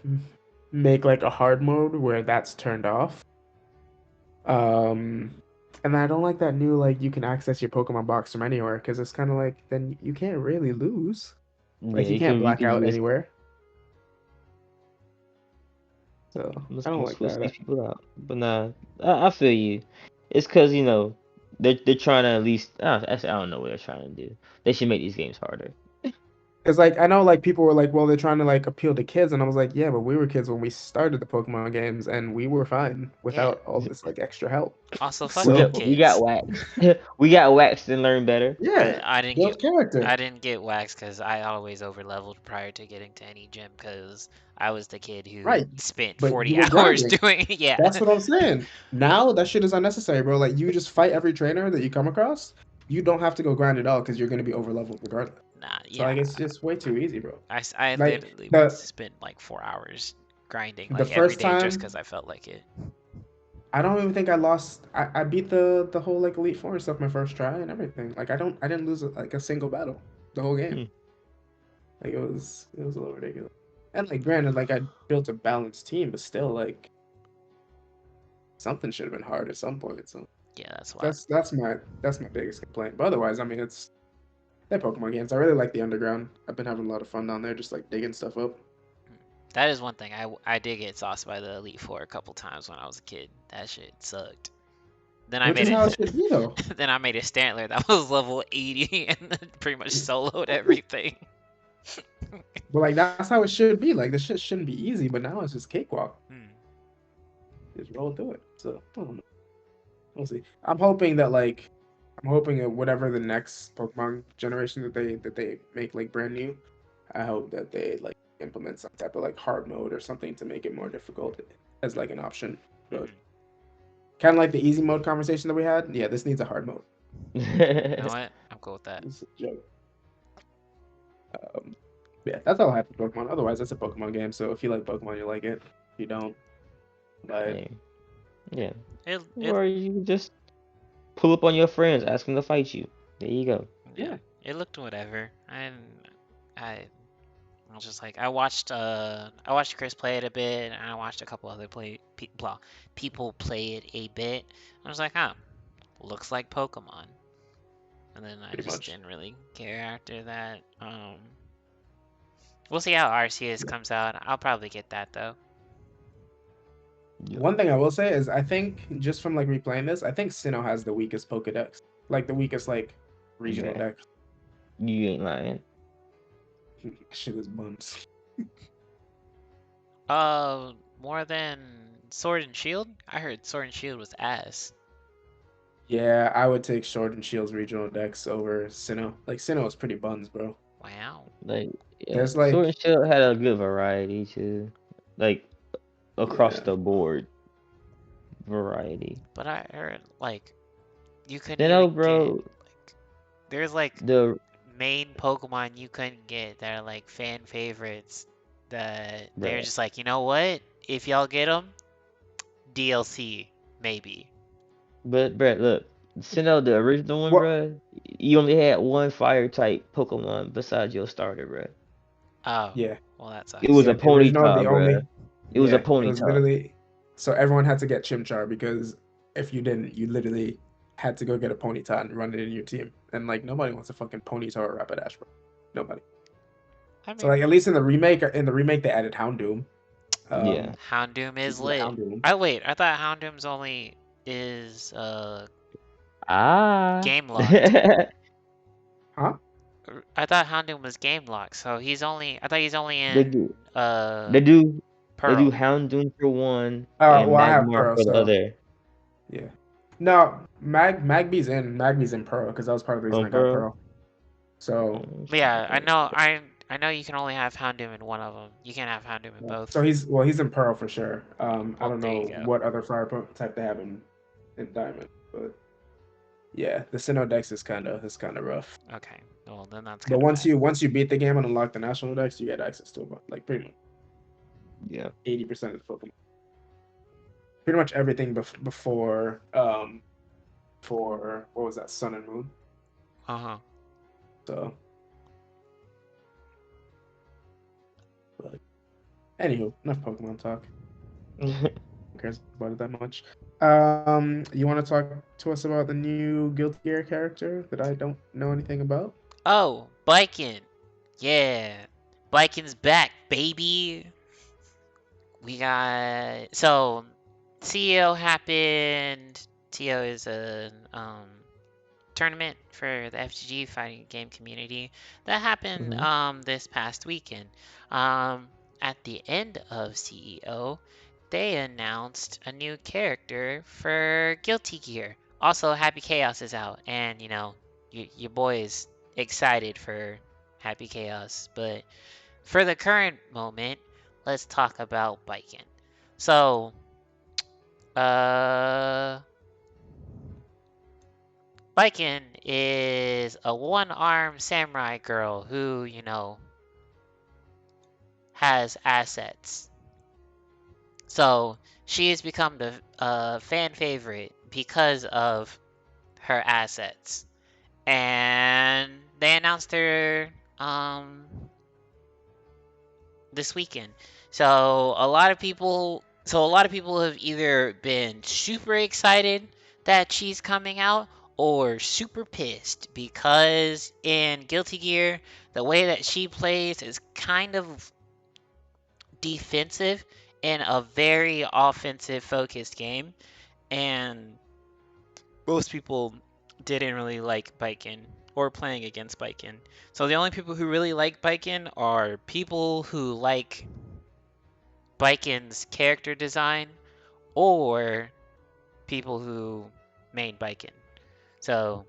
make like a hard mode where that's turned off. Um, and I don't like that new like you can access your Pokemon box from anywhere because it's kind of like then you can't really lose. yeah. Like you can't You black can out just anywhere. So I don't like switch these that. people out. But nah, I feel you. It's 'cause they're trying to at least actually, I don't know what they're trying to do. They should make these games harder. Because like I know like people were like, well, they're trying to like appeal to kids, and I was like, yeah, but we were kids when we started the Pokemon games, and we were fine Yeah. without all this like extra help. Also, fuck them So We got kids. waxed. We got waxed and learned better. yeah, build I character. didn't get waxed because I always over leveled prior to getting to any gym because I was the kid who Right. spent But you 40 were hours grinding. doing yeah. That's what I'm saying. Now that shit is unnecessary, bro. Like you just fight every trainer that you come across. You don't have to go grind at all because you're gonna be over leveled regardless. Nah, So yeah. like it's just way too easy, bro. I Like literally would the spend like 4 hours grinding the like every first day just time because I felt like it. I don't even think I lost. I beat the whole like Elite Four and stuff my first try and everything. Like I didn't lose like a single battle the whole game. Hmm. Like it was a little ridiculous. And like granted, like I built a balanced team, but still like something should have been hard at some point. So Yeah, that's why. that's my biggest complaint. But otherwise, I mean it's they're Pokemon games. I really like the underground. I've been having a lot of fun down there, just like digging stuff up. That is one thing. I did get sauced by the Elite Four a couple times when I was a kid. That shit sucked. Then I Which made is it. how it should be though. Then I made a Stantler that was level 80 and then pretty much soloed everything. But like that's how it should be. Like this shit shouldn't be easy, but now it's just cakewalk. Hmm. Just roll through it. So I don't know. We'll see. I'm hoping that whatever the next Pokemon generation that they make like brand new, I hope that they like implement some type of like hard mode or something to make it more difficult as like an option. But Hmm. kind of like the easy mode conversation that we had. Yeah, this needs a hard mode. You know This, what? I'm cool with that. this is a joke. Um, yeah, that's all I have for Pokemon. Otherwise, it's a Pokemon game. So if you like Pokemon, you like it. If you don't, but Hey, yeah. It Or you can just pull up on your friends, ask them to fight you. There you go. yeah. yeah, It looked whatever. I I was just like I watched Chris play it a bit and I watched a couple other people play it a bit. I was like, huh, looks like Pokemon. And then I pretty just much. didn't really care after that. We'll see how Arceus Yeah. comes out. I'll probably get that though. Yeah, One thing I will say is I think just from like replaying this, I think Sinnoh has the weakest Pokedex, like the weakest like regional man, dex. you ain't lying. Shit is buns. More than Sword and Shield? I heard Sword and Shield was ass. Yeah, I would take Sword and Shield's regional dex over Sinnoh. Like Sinnoh is pretty buns, bro. Wow. Like, yeah, There's Sword like and Shield had a good variety too, like across yeah, the board variety. But I heard like you couldn't Sinnoh, even get bro, like there's like the main Pokemon you couldn't get that are like fan favorites that they're bro, just like, you know what? If y'all get them, DLC maybe. but bro, look, Sinnoh, the original one, what? bro, you only had one fire type Pokemon besides your starter, bro. Oh, Yeah, well that It was sucks. a yeah. The original, Ponyta, the bro. only It was a yeah, it was Ponyta. literally so everyone had to get Chimchar because if you didn't, you literally had to go get a Ponyta and run it in your team. And like nobody wants a fucking Ponyta or Rapidash, bro. Nobody. I So like mean, at least in the remake they added Houndoom. Yeah. Houndoom is The lit. Houndoom. I wait, I thought Houndoom's only is Ah. game locked. Huh? I thought Houndoom was game locked, so I thought he's only They in do. They do. They do Pearl. Houndoom for one Well and I have Magmar Pearl, for the so other. yeah. No, Magby's in Pearl because that was part of the reason On I got Pearl. Pearl. So But yeah, Okay. I know you can only have Houndoom in one of them. You can't have Houndoom in yeah. both. So he's in Pearl for sure. I Well, don't there you know go. what other type they have in Diamond, but yeah, the Sinnoh Dex is kind of rough. Okay. Well, then that's But kind of bad. once you beat the game and unlock the national Dex, you get access to about like pretty much Yeah. 80% of the Pokemon. Pretty much everything before for what was that, Sun and Moon. Uh-huh. So, but anywho, enough Pokemon talk. Who cares about it that much? You want to talk to us about the new Guilty Gear character that I don't know anything about? Oh, Baiken. Yeah. Baiken's back, baby. We got so TO happened. TO is a tournament for the FGG fighting game community that happened hmm this past weekend. Um, at the end of CEO, they announced a new character for Guilty Gear. Also, Happy Chaos is out, and you know, your boy is excited for Happy Chaos. But for the current moment, let's talk about Baiken. So, uh, Baiken is a one-armed samurai girl who, you know, has assets. So she has become the fan favorite because of her assets. And they announced her this weekend. So a lot of people have either been super excited that she's coming out or super pissed because in Guilty Gear, the way that she plays is kind of defensive in a very offensive focused game, and most people didn't really like Baiken or playing against Baiken. So the only people who really like Baiken are people who like Baiken's character design or people who main Baiken. So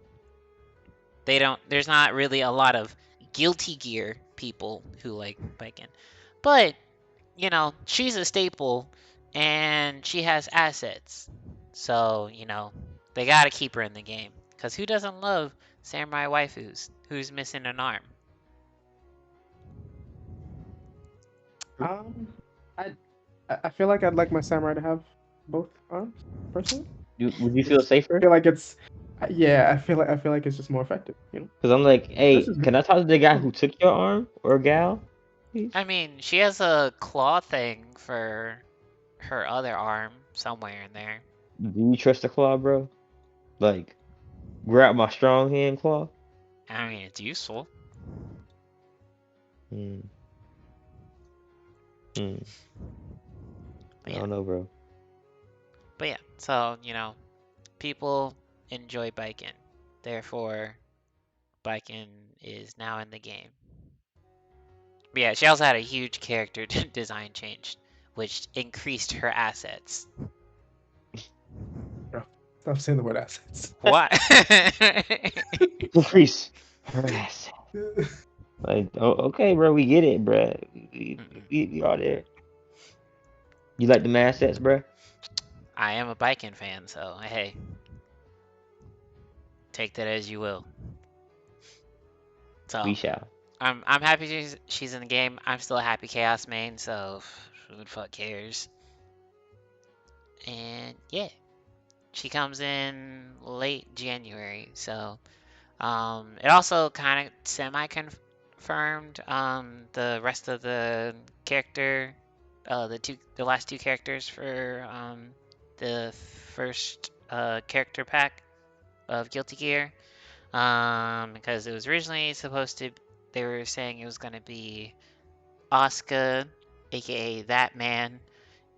there's not really a lot of Guilty Gear people who like Baiken. But, you know, she's a staple and she has assets. So, you know, they gotta keep her in the game. Because who doesn't love samurai waifus who's missing an arm? Um, I I feel like I'd like my samurai to have both arms personally. Would you feel Just safer? feel like it's yeah. I feel like it's just more effective. Because I'm like, That's hey, just can me. I talk to the guy who took your arm or gal? Please. I mean, she has a claw thing for her other arm somewhere in there. Do you trust the claw, bro? Like, grab my strong hand claw? I mean, it's useful. Hmm. Hmm. I But yeah. don't know, bro. But yeah, so people enjoy Baiken. Therefore, Baiken is now in the game. But yeah, she also had a huge character design change, which increased her assets. Bro, stop saying the word assets. Why? Increase her ass. Like, okay, bro, we get it, bro. We are there. You like the assets, bro? I am a Baiken fan, so hey, take that as you will. We So shall. I'm happy she's in the game. I'm still a happy Chaos main, so who the fuck cares? And yeah, she comes in late January, so it also kind of semi-confirmed the rest of the character, the last two characters for the first character pack of Guilty Gear. Because it was originally supposed to, they were saying it was gonna be Asuka, aka That Man,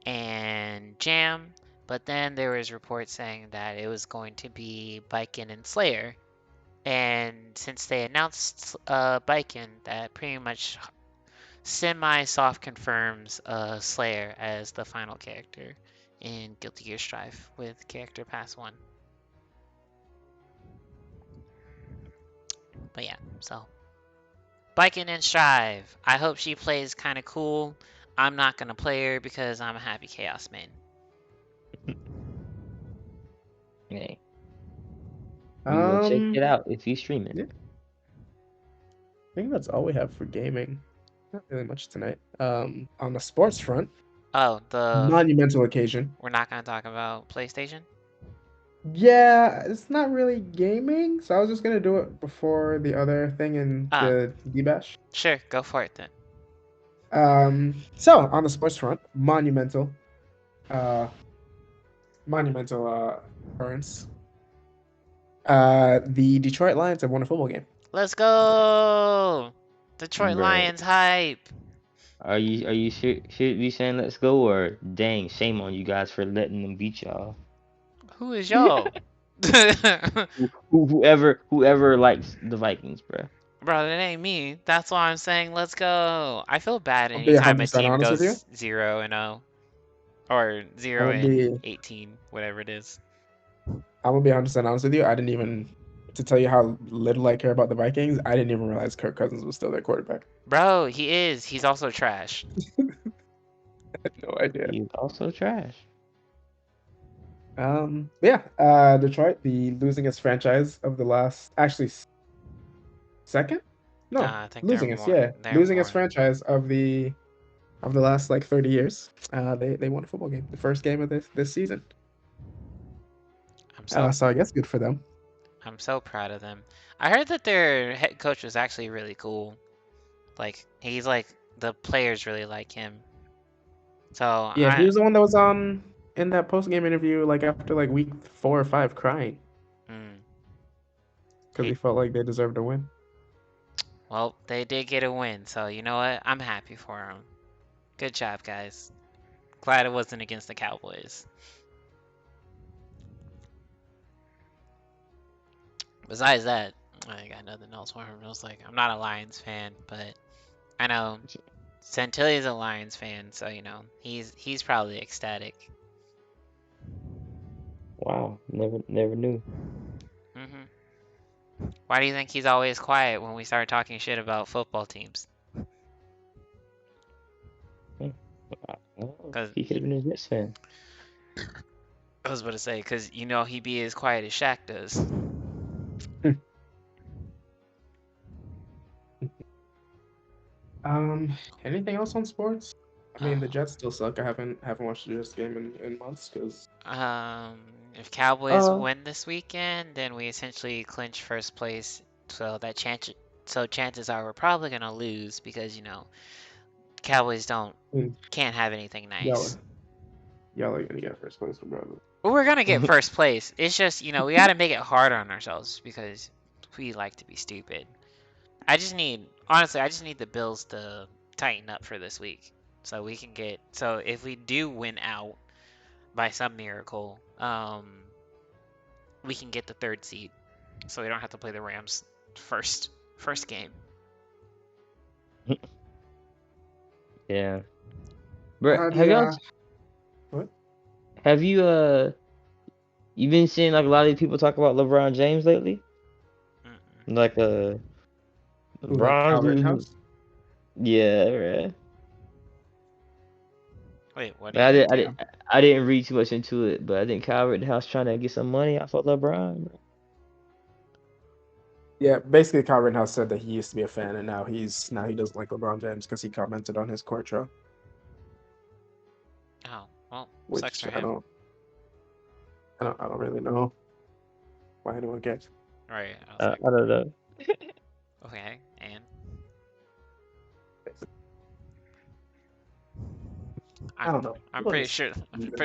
and Jam. But then there was reports saying that it was going to be Baiken and Slayer. And since they announced Baiken, that pretty much semi-soft confirms Slayer as the final character in Guilty Gear Strive with Character Pass 1. But yeah, so Baiken and Strive. I hope she plays kind of cool. I'm not going to play her because I'm a happy Chaos main. Hey, we will check it Yeah, out if you stream it. I think that's all we have for gaming. Not really much tonight. On the sports front, Oh, monumental occasion. we're not going to talk about PlayStation? Yeah, it's not really gaming, so I was just gonna do it before the other thing in Ah, the DBASH. sure, go for it then. So on the sports front, uh, monumental occurrence. The Detroit Lions have won a football game. Let's go! Detroit Bruh. Lions hype! Are you should we saying let's go, or dang, shame on you guys for letting them beat y'all? Who is y'all? Bro, Whoever likes the Vikings, bruh. that ain't me. That's why I'm saying let's go. I feel bad I'll be anytime a 100% team honest with you. goes 0-0 or I'm 0 gonna and be 18, whatever it is. I'm gonna be 100% honest with you. I didn't even to tell you how little I care about the Vikings. I didn't even realize Kirk Cousins was still their quarterback. Bro, he is. He's also trash. I had no idea. He's also trash. Detroit, the losingest franchise of the last, actually second? No, I think losingest, yeah, they're losingest more. franchise of the last like 30 years. They won a football game, the first game of this season. I'm so So I guess good for them. I'm so proud of them. I heard that their head coach was actually really cool. Like he's like the players really like him. So Yeah, he was the one that was on in that post game interview like after like week 4 or 5 crying mm, because he he felt like they deserved to win. well, they did get a win. So you know what? I'm happy for them. Good job, guys. Glad it wasn't against the Cowboys. Besides that, I got nothing else for him. I was like, I'm not a Lions fan, but I know Santilli's a Lions fan, so he's probably ecstatic. Wow, never knew. Why do you think he's always quiet when we start talking shit about football teams? Cause He could have been a Jets fan. I was about to say, cause he be as quiet as Shaq does. Anything else on sports? I mean, the Uh, Jets still suck. I haven't watched the Jets game in months because if Cowboys uh win this weekend, then we essentially clinch first place. So chances are we're probably gonna lose because Cowboys mm, can't have anything y'all nice. are y'all are gonna get first place regardless. Well, we're gonna get first place. It's just we gotta make it harder on ourselves because we like to be stupid. Honestly, I just need the Bills to tighten up for this week, so we can get. So if we do win out, by some miracle, we can get the 3rd seed, so we don't have to play the Rams first game. Yeah. Bro, Yeah. What? have you been seeing like a lot of people talk about LeBron James lately? Mm-mm. Like Who, like LeBron's Kyle dude. Rittenhouse? Yeah, right. Wait, what But did he do? I didn't read too much into it, but I think Kyle Rittenhouse trying to get some money off of LeBron, bro. Yeah, basically Kyle Rittenhouse said that he used to be a fan and now he doesn't like LeBron James because he commented on his court show, Oh, well, sucks which for him. I don't really know why anyone cares. Right, I was like, I don't know. okay, and I don't know. I'm People pretty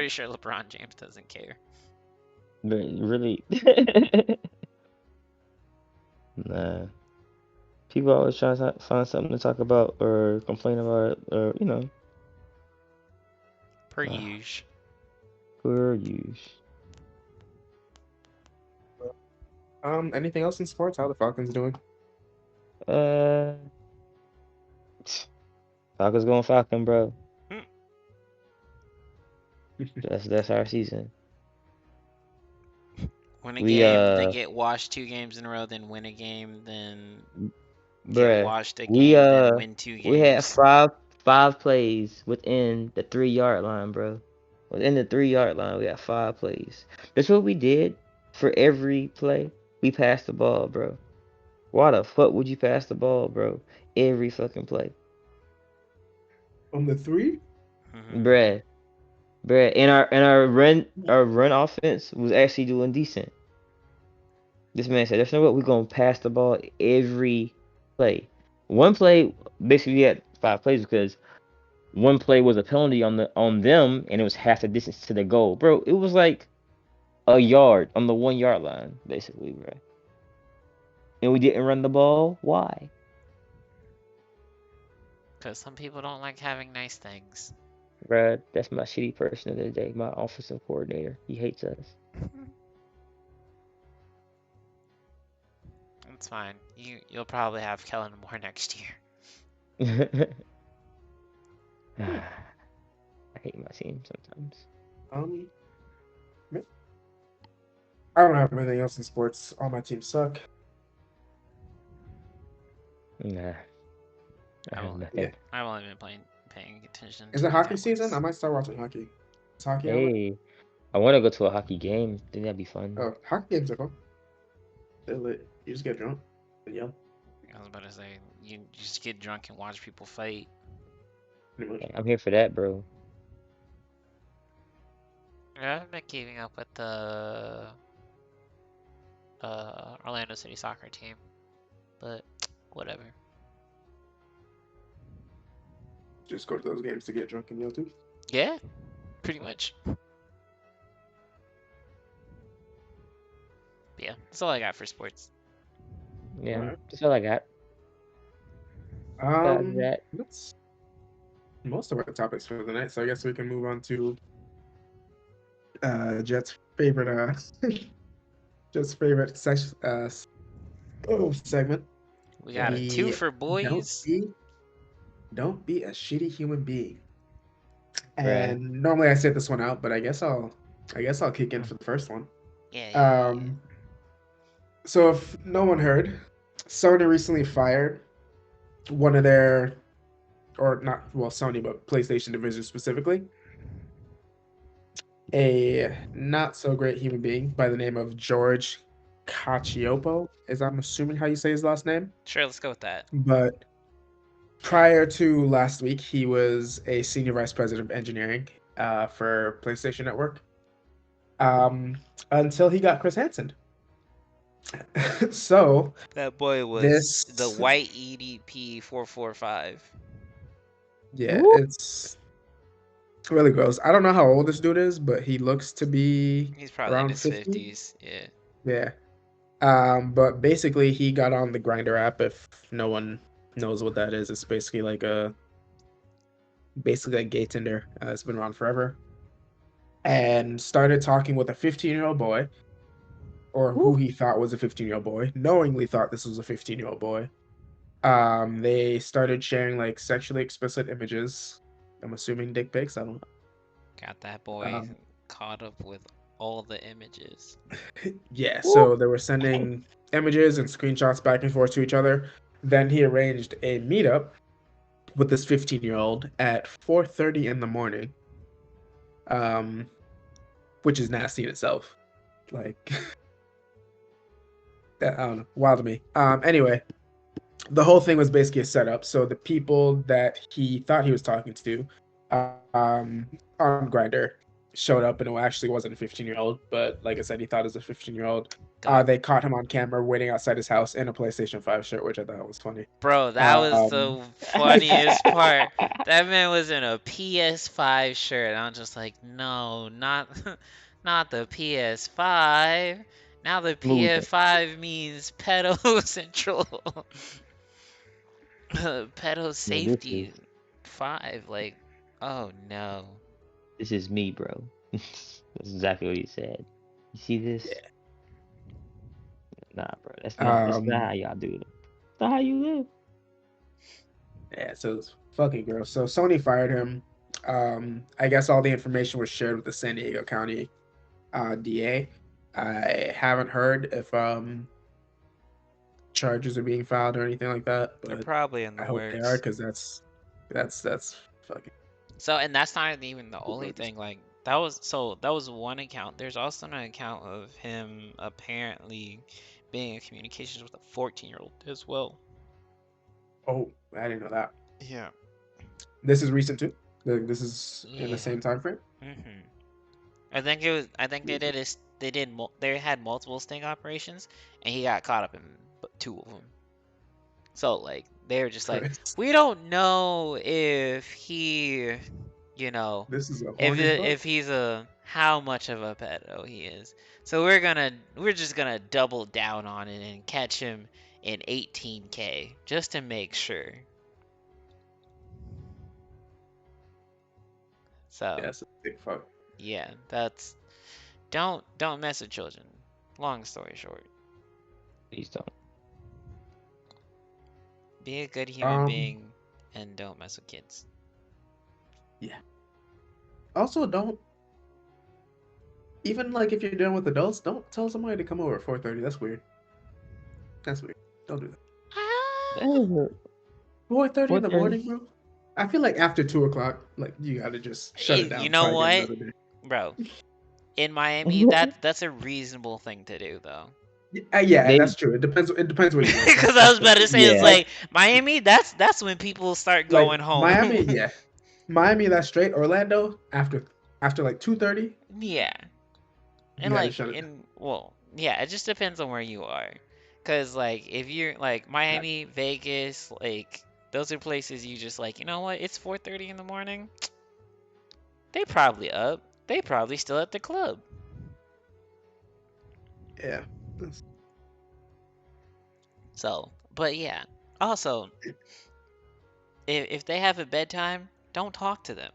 just sure LeBron James doesn't care. But really, nah. People always try to find something to talk about or complain about, or Per usual. per use. Anything else in sports? How the Falcons doing? Uh, Falcons going Falcon, bro. That's our season. Win a We game, then get washed 2 games in a row, then win a game, then get bruh, washed a we game, then win 2 we had games. five plays within the 3 yard line, bro. Within the 3 yard line, we got 5 plays. That's what we did for every play. We passed the ball, bro. Why the fuck would you pass the ball, bro? Every fucking play, On the 3? Mm-hmm. bruh, bruh. And our run offense was actually doing decent. This man said, "There's no way we're gonna pass the ball every play." One play, basically, we had 5 plays because one play was a penalty on them, and it was half the distance to the goal, bro. It was like a yard on the 1 yard line, basically, bro. And we didn't run the ball. Why, Because some people don't like having nice things. bro? That's my shitty person of the day. My offensive coordinator. He hates us. It's fine. You'll probably have Kellen Moore next year. I hate my team sometimes. Um, I don't have anything else in sports. All my teams suck. Nah, I I've have only, nothing. I've only been paying attention Is to it the hockey season? I Cowboys. might start watching hockey. Is hockey on? Hey, I want to go to a hockey game. Think that'd be fun. Oh, hockey games are fun. They're lit. You just get drunk and yell, I was about to say, you just get drunk and watch people fight. pretty much. I'm here for that, bro. I haven't been keeping up with the Orlando City soccer team, but whatever. Just go to those games to get drunk and yell too. Yeah, pretty much. But yeah, that's all I got for sports. Yeah, Alright. that's all I got. Besides that, That's most of our topics for the night. So I guess we can move on to Jet's favorite Jet's favorite segment. We got a 2 for boys. Don't be a shitty human being. bruh. And normally I set this one out, but I guess I'll kick in for the first one. Yeah. So if no one heard, Sony recently fired one of their, or not, well, Sony, but PlayStation division specifically, a not so great human being by the name of George Cacioppo, as I'm assuming how you say his last name. Sure, let's go with that. But prior to last week, he was a senior vice president of engineering for PlayStation Network until he got Chris Hansen. So That boy was the white EDP 445. Yeah, Woo! it's really gross. I don't know how old this dude is, but he looks to be He's probably in around his 50. 50s. Yeah. Yeah. But basically he got on the Grinder app. If no one knows what that is, it's basically like a gay Tinder. It's been around forever. and started talking with a 15-year-old boy, or who Woo. he thought was a 15-year-old boy, knowingly thought this was a 15-year-old boy. They started sharing like sexually explicit images. I'm assuming dick pics. I don't Got that know. boy caught up with all the images. Yeah, Woo. so they were sending images and screenshots back and forth to each other. Then he arranged a meetup with this 15-year-old at 4:30 in the morning, um, which is nasty in itself. Like, I don't know, wild to me. Anyway, the whole thing was basically a setup. So the people that he thought he was talking to, um, on Grinder, showed up, and it actually wasn't a 15-year-old, but like I said, he thought it was a 15-year-old. Got They caught him on camera waiting outside his house in a PlayStation 5 shirt, which I thought was funny. Bro, that was Um, the funniest part. That man was in a PS5 shirt. I'm just like, no, not not the PS5. Now the Smooth that. PS5 means pedo central. Pedo Man, safety 5. Like, oh no. this is me, bro. That's exactly what he said. You see this? yeah. Nah, bro. That's not how Um, y'all do it. That's not how you live. yeah, so it's fucking gross. So Sony fired him. I guess all the information was shared with the San Diego County DA. I haven't heard if charges are being filed or anything like that, They're but probably in I the hope they are works. because that's fucking So, and that's not even the only bogus. thing. Like, that was one account. There's also an account of him apparently being in communications with a 14-year-old as well. Oh, I didn't know that. Yeah. This is recent too. This is in the Yeah. same time frame. Mhm. I think they did is they did they had multiple sting operations, and he got caught up in two of them. So like they were just like, Christ, we don't know if he, you know, this is a horny if fuck. he's a how much of a pedo he is. So we're just gonna double down on it and catch him in 18K just to make sure. So Yes, a big fuck. yeah, that's don't mess with children. Long story short, Please don't. be a good human Um, being and don't mess with kids. yeah. Also, don't even like if you're dealing with adults, don't tell somebody to come over at 4:30. That's weird. That's weird. Don't do that. Ah, Hey, 4:30 in the 4:30. morning, bro. I feel like after 2 o'clock, like you gotta just shut it you down. know Try again what, another day. bro? In Miami, that's a reasonable thing to do though. Yeah, They that's true. It depends. It depends where you live. Because I That's was true. about to say, it's yeah. Like like Miami. That's when people start like going home. Miami, yeah. Miami, that's straight. Orlando, after like 2:30, Yeah, you and gotta like shut it down. in well, yeah, it just depends on where you are. Cause like if you're like Miami, Vegas, like those are places you just like, you know what? It's 4:30 in the morning. They probably up. They probably still at the club. Yeah. That's- So, but yeah. Also, if they have a bedtime, don't talk to them.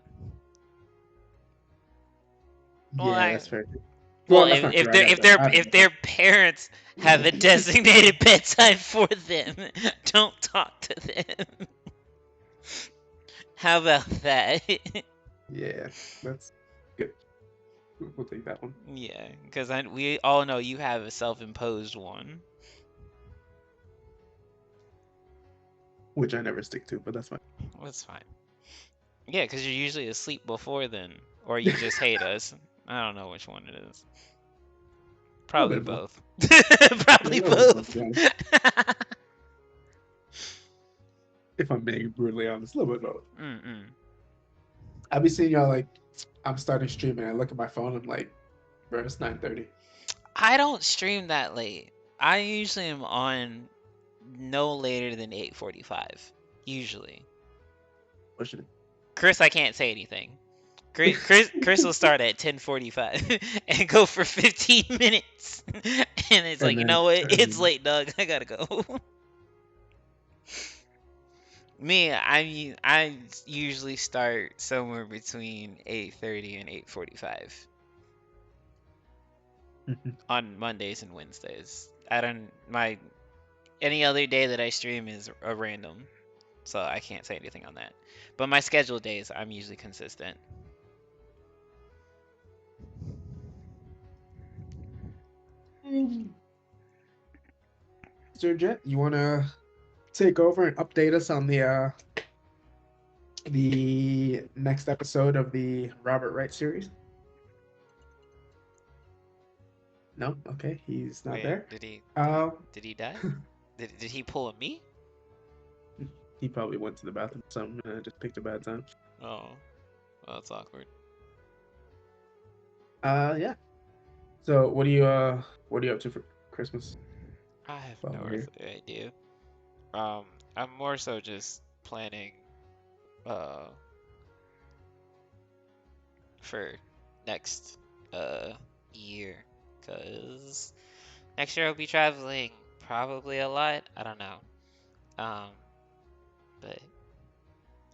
Well, Yeah, that's fair. well, Well, that's not true. I got I if don't their parents have a designated bedtime for them, don't talk to them. How about that? Yeah, that's good. We'll take that one, Yeah, because we all know you have a self-imposed one. which I never stick to, but that's fine. That's fine. Yeah, because you're usually asleep before then, or you just hate us. I don't know which one it is. A little Probably bit of both. both. Yeah, a Probably little bit of both, to both. be honest. If I'm being brutally honest, a little bit of both. Mm-mm. I be seeing y'all like I'm starting streaming. I look at my phone. I'm like, bro, it's 9:30. I don't stream that late. I usually am on no later than 8:45. Usually. Pushing it. Chris, I can't say anything. Chris will start at 10:45 and go for 15 minutes. And it's like, And you then know what? It's turn. late, Doug. I gotta go. Me, I usually start somewhere between 8:30 and 8:45. on Mondays and Wednesdays. I don't my any other day that I stream is a random, so I can't say anything on that. But my scheduled days, I'm usually consistent. Mr. Jet, you want to take over and update us on the next episode of the Robert Wright series? No? Okay, he's not Wait, there. did he Um, did he die? Did he pull a me? he probably went to the bathroom or something and just picked a bad time. Oh, well, that's awkward. Yeah. So what are you up to for Christmas I have while no we're here? earthly idea. I'm more so just planning uh for next year, cause next year I'll be traveling probably a lot. I don't know. Um, but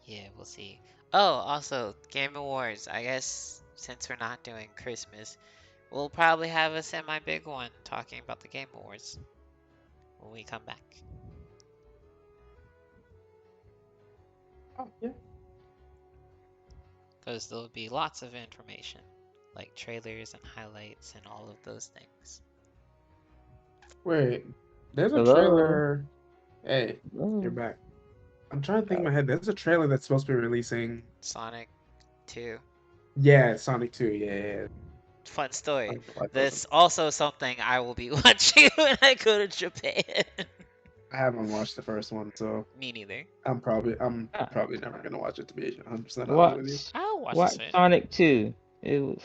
yeah, we'll see. Oh, also Game Awards. I guess since we're not doing Christmas, we'll probably have a semi big one talking about the Game Awards when we come back. Oh yeah. Because there'll be lots of information, like trailers and highlights and all of those things. Wait, there's a Hello. trailer. Hey, you're Hello. back. I'm trying to think in Uh, my head. There's a trailer that's supposed to be releasing. Sonic 2. Yeah, Sonic 2. Yeah, yeah. Fun I story. don't know why I thought That's also something I will be watching when I go to Japan. I haven't watched the first one, so Me neither. I'm uh, probably never gonna watch it to be 100% honest with you. watch I'll watch this watch one. Sonic 2.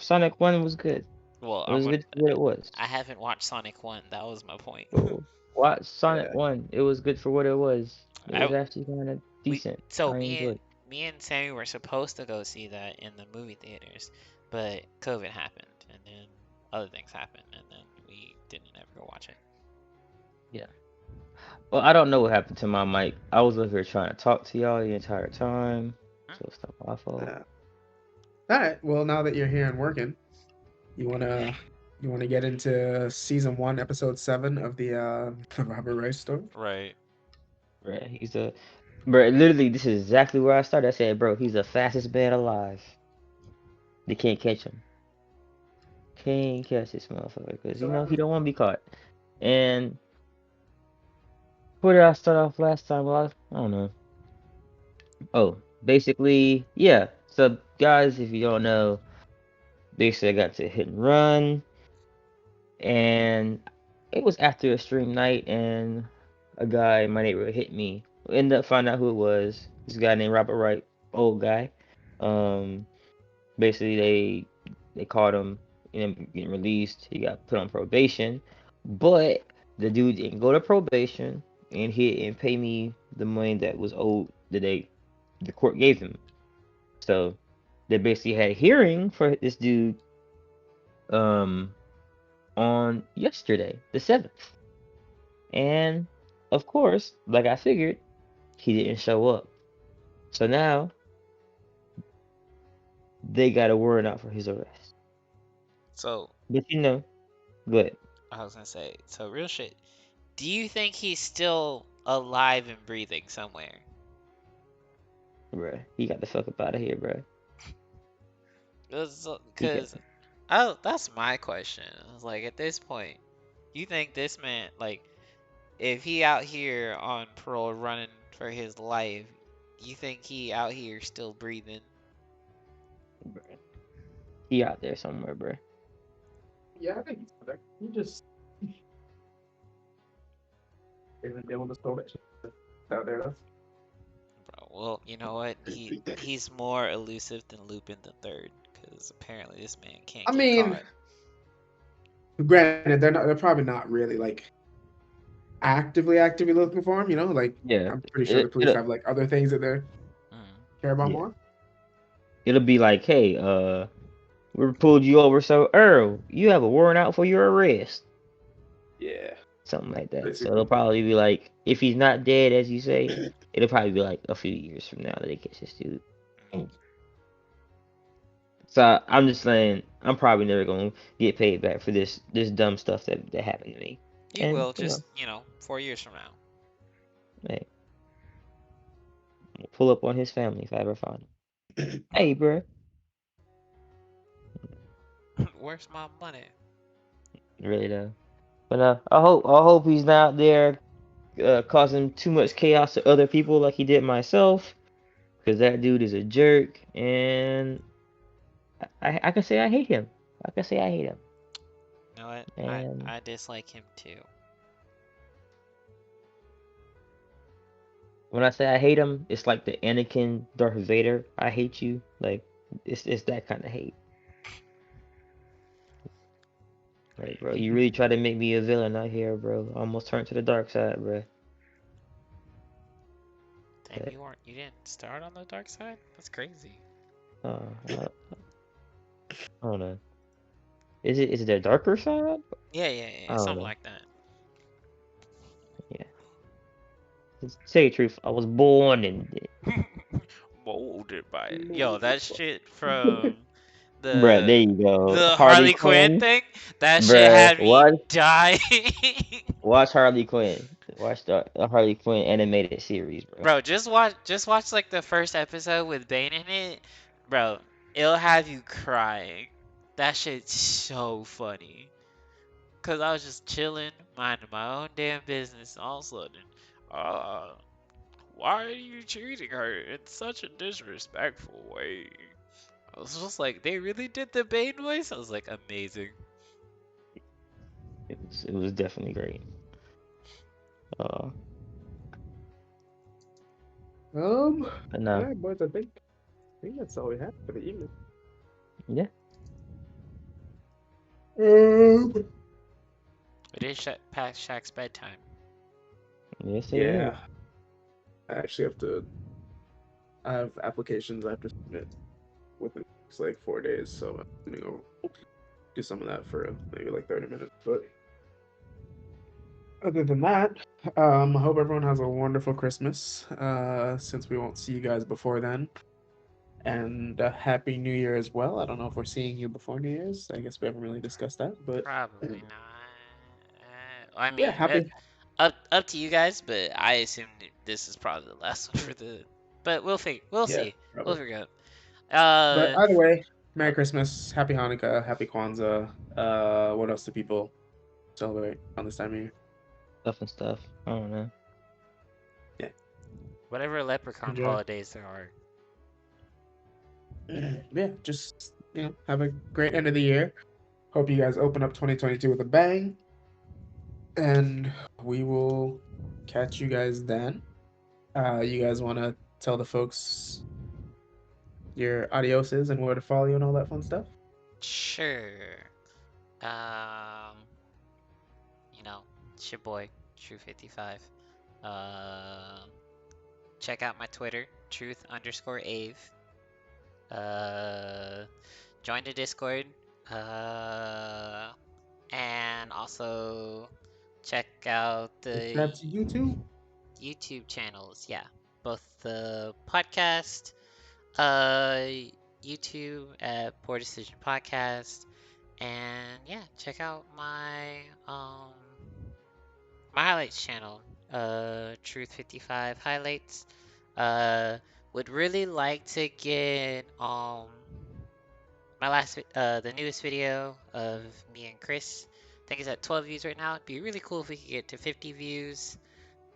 Sonic 1 was good. Well, It was good for what it was. I haven't watched Sonic 1. That was my point. So watch Sonic Yeah. 1. It was good for what it was. It I was actually kind of we decent. so I enjoyed it. me and Sammy were supposed to go see that in the movie theaters, but COVID happened, and then other things happened, and then we didn't ever go watch it. Yeah. Well, I don't know what happened to my mic. I was over here trying to talk to y'all the entire time. Hmm? So it's not my fault. All right. Well, now that you're here and working, you wanna you wanna get into season 1, episode 7 of the Robert Rice story? Right. Right. Bro, literally, this is exactly where I started. I said, bro, he's the fastest man alive. They can't catch him. Can't catch this motherfucker because, So he don't want to be caught. And where did I start off last time? Well, I don't know. Oh, basically, yeah. So, guys, if you don't know, basically, I got to hit and run. And it was after a stream night, and a guy in my neighborhood hit me. Ended up finding out who it was. This guy named Robert Wright, old guy. Um, Basically they caught him, getting released. He got put on probation, but the dude didn't go to probation, and he didn't pay me the money that was owed that the court gave him. So they basically had a hearing for this dude um on yesterday, the 7th. And of course, like I figured, he didn't show up. So now they got a warrant out for his arrest. So But go ahead. I was gonna say, so real shit. Do you think he's still alive and breathing somewhere? Bruh. He got the fuck up out of here, bruh. He got Because, oh, that's my question. I was like, at this point, you think this man, like, if he out here on parole running for his life, you think he out here still breathing? bruh. He out there somewhere, bruh. yeah, I think he's there. He just isn't dealing with probation out there. Bro, well, you know what? He's more elusive than Lupin the Third, because apparently this man can't I get mean, caught. granted, they're probably not really like actively looking for him. Like Yeah. I'm pretty sure the It, police it'll, have like other things that they Mm. care about yeah. more. It'll be like, hey, we pulled you over, so Earl, you have a warrant out for your arrest. Yeah, Something like that. So it'll basically. probably be like, if he's not dead, as you say, it'll probably be like a few years from now that they catch this dude. So I'm just saying, I'm probably never gonna get paid back for this dumb stuff that happened to me. You And will just, 4 years from now. hey, pull up on his family if I ever find him. Hey, bro, Where's my money? really though. But I hope he's not there causing too much chaos to other people like he did myself, because that dude is a jerk, and I can say I hate him. I can say I hate him. You know what? I And I dislike him too. when I say I hate him, it's like the Anakin Darth Vader. I hate you. Like it's that kind of hate. Like, bro, you really try to make me a villain out here, bro. I almost turned to the dark side, bro. Damn, But, you didn't start on the dark side? That's crazy. I don't know. Is it their darker side? Yeah, yeah, I yeah, don't something know. like that. Yeah. To say the truth, I was born in it. Molded by it. Yo, Molded that shit from Bruh, the there you go. the Harley Harley Quinn Quinn. thing, that shit Bruh, had me dying. watch Harley Quinn. Watch the Harley Quinn animated series, bro. Bro, just watch like the first episode with Bane in it. Bro, it'll have you crying. That shit's so funny. Cause I was just chilling, minding my own damn business. All of a sudden, uh, why are you treating her in such a disrespectful way? I was just like, they really did the Bane voice? I was like, amazing. It was definitely great. Uh, All but no, right, boys. I think that's all we have for the evening. yeah, Um, It is past Shaq's bedtime. yes it is. yeah, I actually have to. I have applications I have to submit within the next, like 4 days, so I'm gonna go do some of that for maybe like 30 minutes. But other than that, I hope everyone has a wonderful Christmas. Since we won't see you guys before then, and Happy New Year as well. I don't know if we're seeing you before New Year's. I guess we haven't really discussed that, but Probably not. I yeah, mean, happy. up to you guys, but I assume this is probably the last one for the. But we'll Yeah, see. We'll probably. figure it But out. either way, Merry Uh, Christmas, Happy Hanukkah, Happy Kwanzaa. What else do people celebrate on this time of year? Stuff and stuff. I don't know. Yeah, whatever leprechaun enjoy. holidays there are. Yeah, just have a great end of the year. Hope you guys open up 2022 with a bang, and we will catch you guys then. You guys want to tell the folks your adioses and where to follow you and all that fun stuff? Sure. Um, it's your boy, True55. Um, check out my Twitter, truth_ave. Uh, join the Discord. Uh, and also check out the Subscribe to YouTube. YouTube channels. Yeah, both the podcast, uh, YouTube at Poor Decision Podcast, and yeah, check out my highlights channel, Truth55 Highlights. Uh, would really like to get the newest video of me and Chris. I think it's at 12 views right now. It'd be really cool if we could get to 50 views.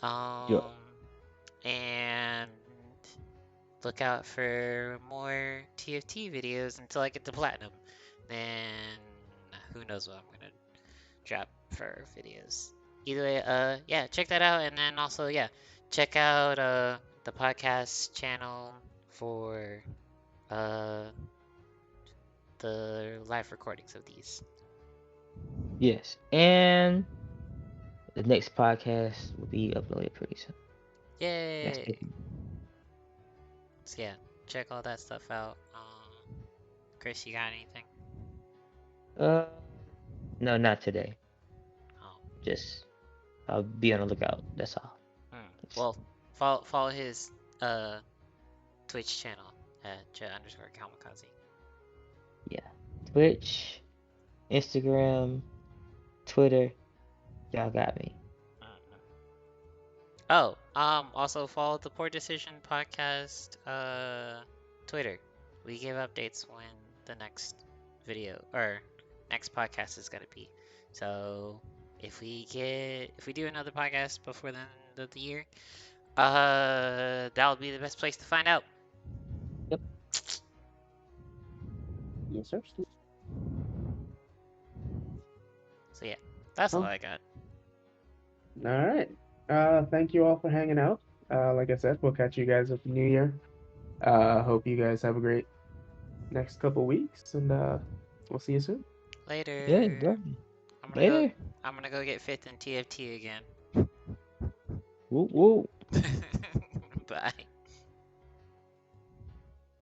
Yeah. Um, and look out for more TFT videos until I get to platinum. Then who knows what I'm gonna drop for videos. Either way, yeah, check that out, and then also, yeah, check out the podcast channel for uh the live recordings of these. Yes. And the next podcast will be uploaded pretty soon. That's Yay! it. So yeah, check all that stuff out. Chris, you got anything? Uh, no, not today. Oh, Just I'll be on the lookout. That's all. well, follow his uh Twitch channel at j_kamikaze. Twitch, Instagram, Twitter. Y'all got me. Oh, also follow the Poor Decision podcast, Twitter. We give updates when the next video or next podcast is gonna be. So if we do another podcast before the end of the year, that'll be the best place to find out. Yep. Yes, sir. So yeah, that's all Oh, I got. all right. Thank you all for hanging out. Like I said, we'll catch you guys at the new year. Hope you guys have a great next couple weeks, and we'll see you soon. Yeah, Later. definitely. I'm gonna go. Later. I'm gonna go get fifth in TFT again. Woo woo. Bye.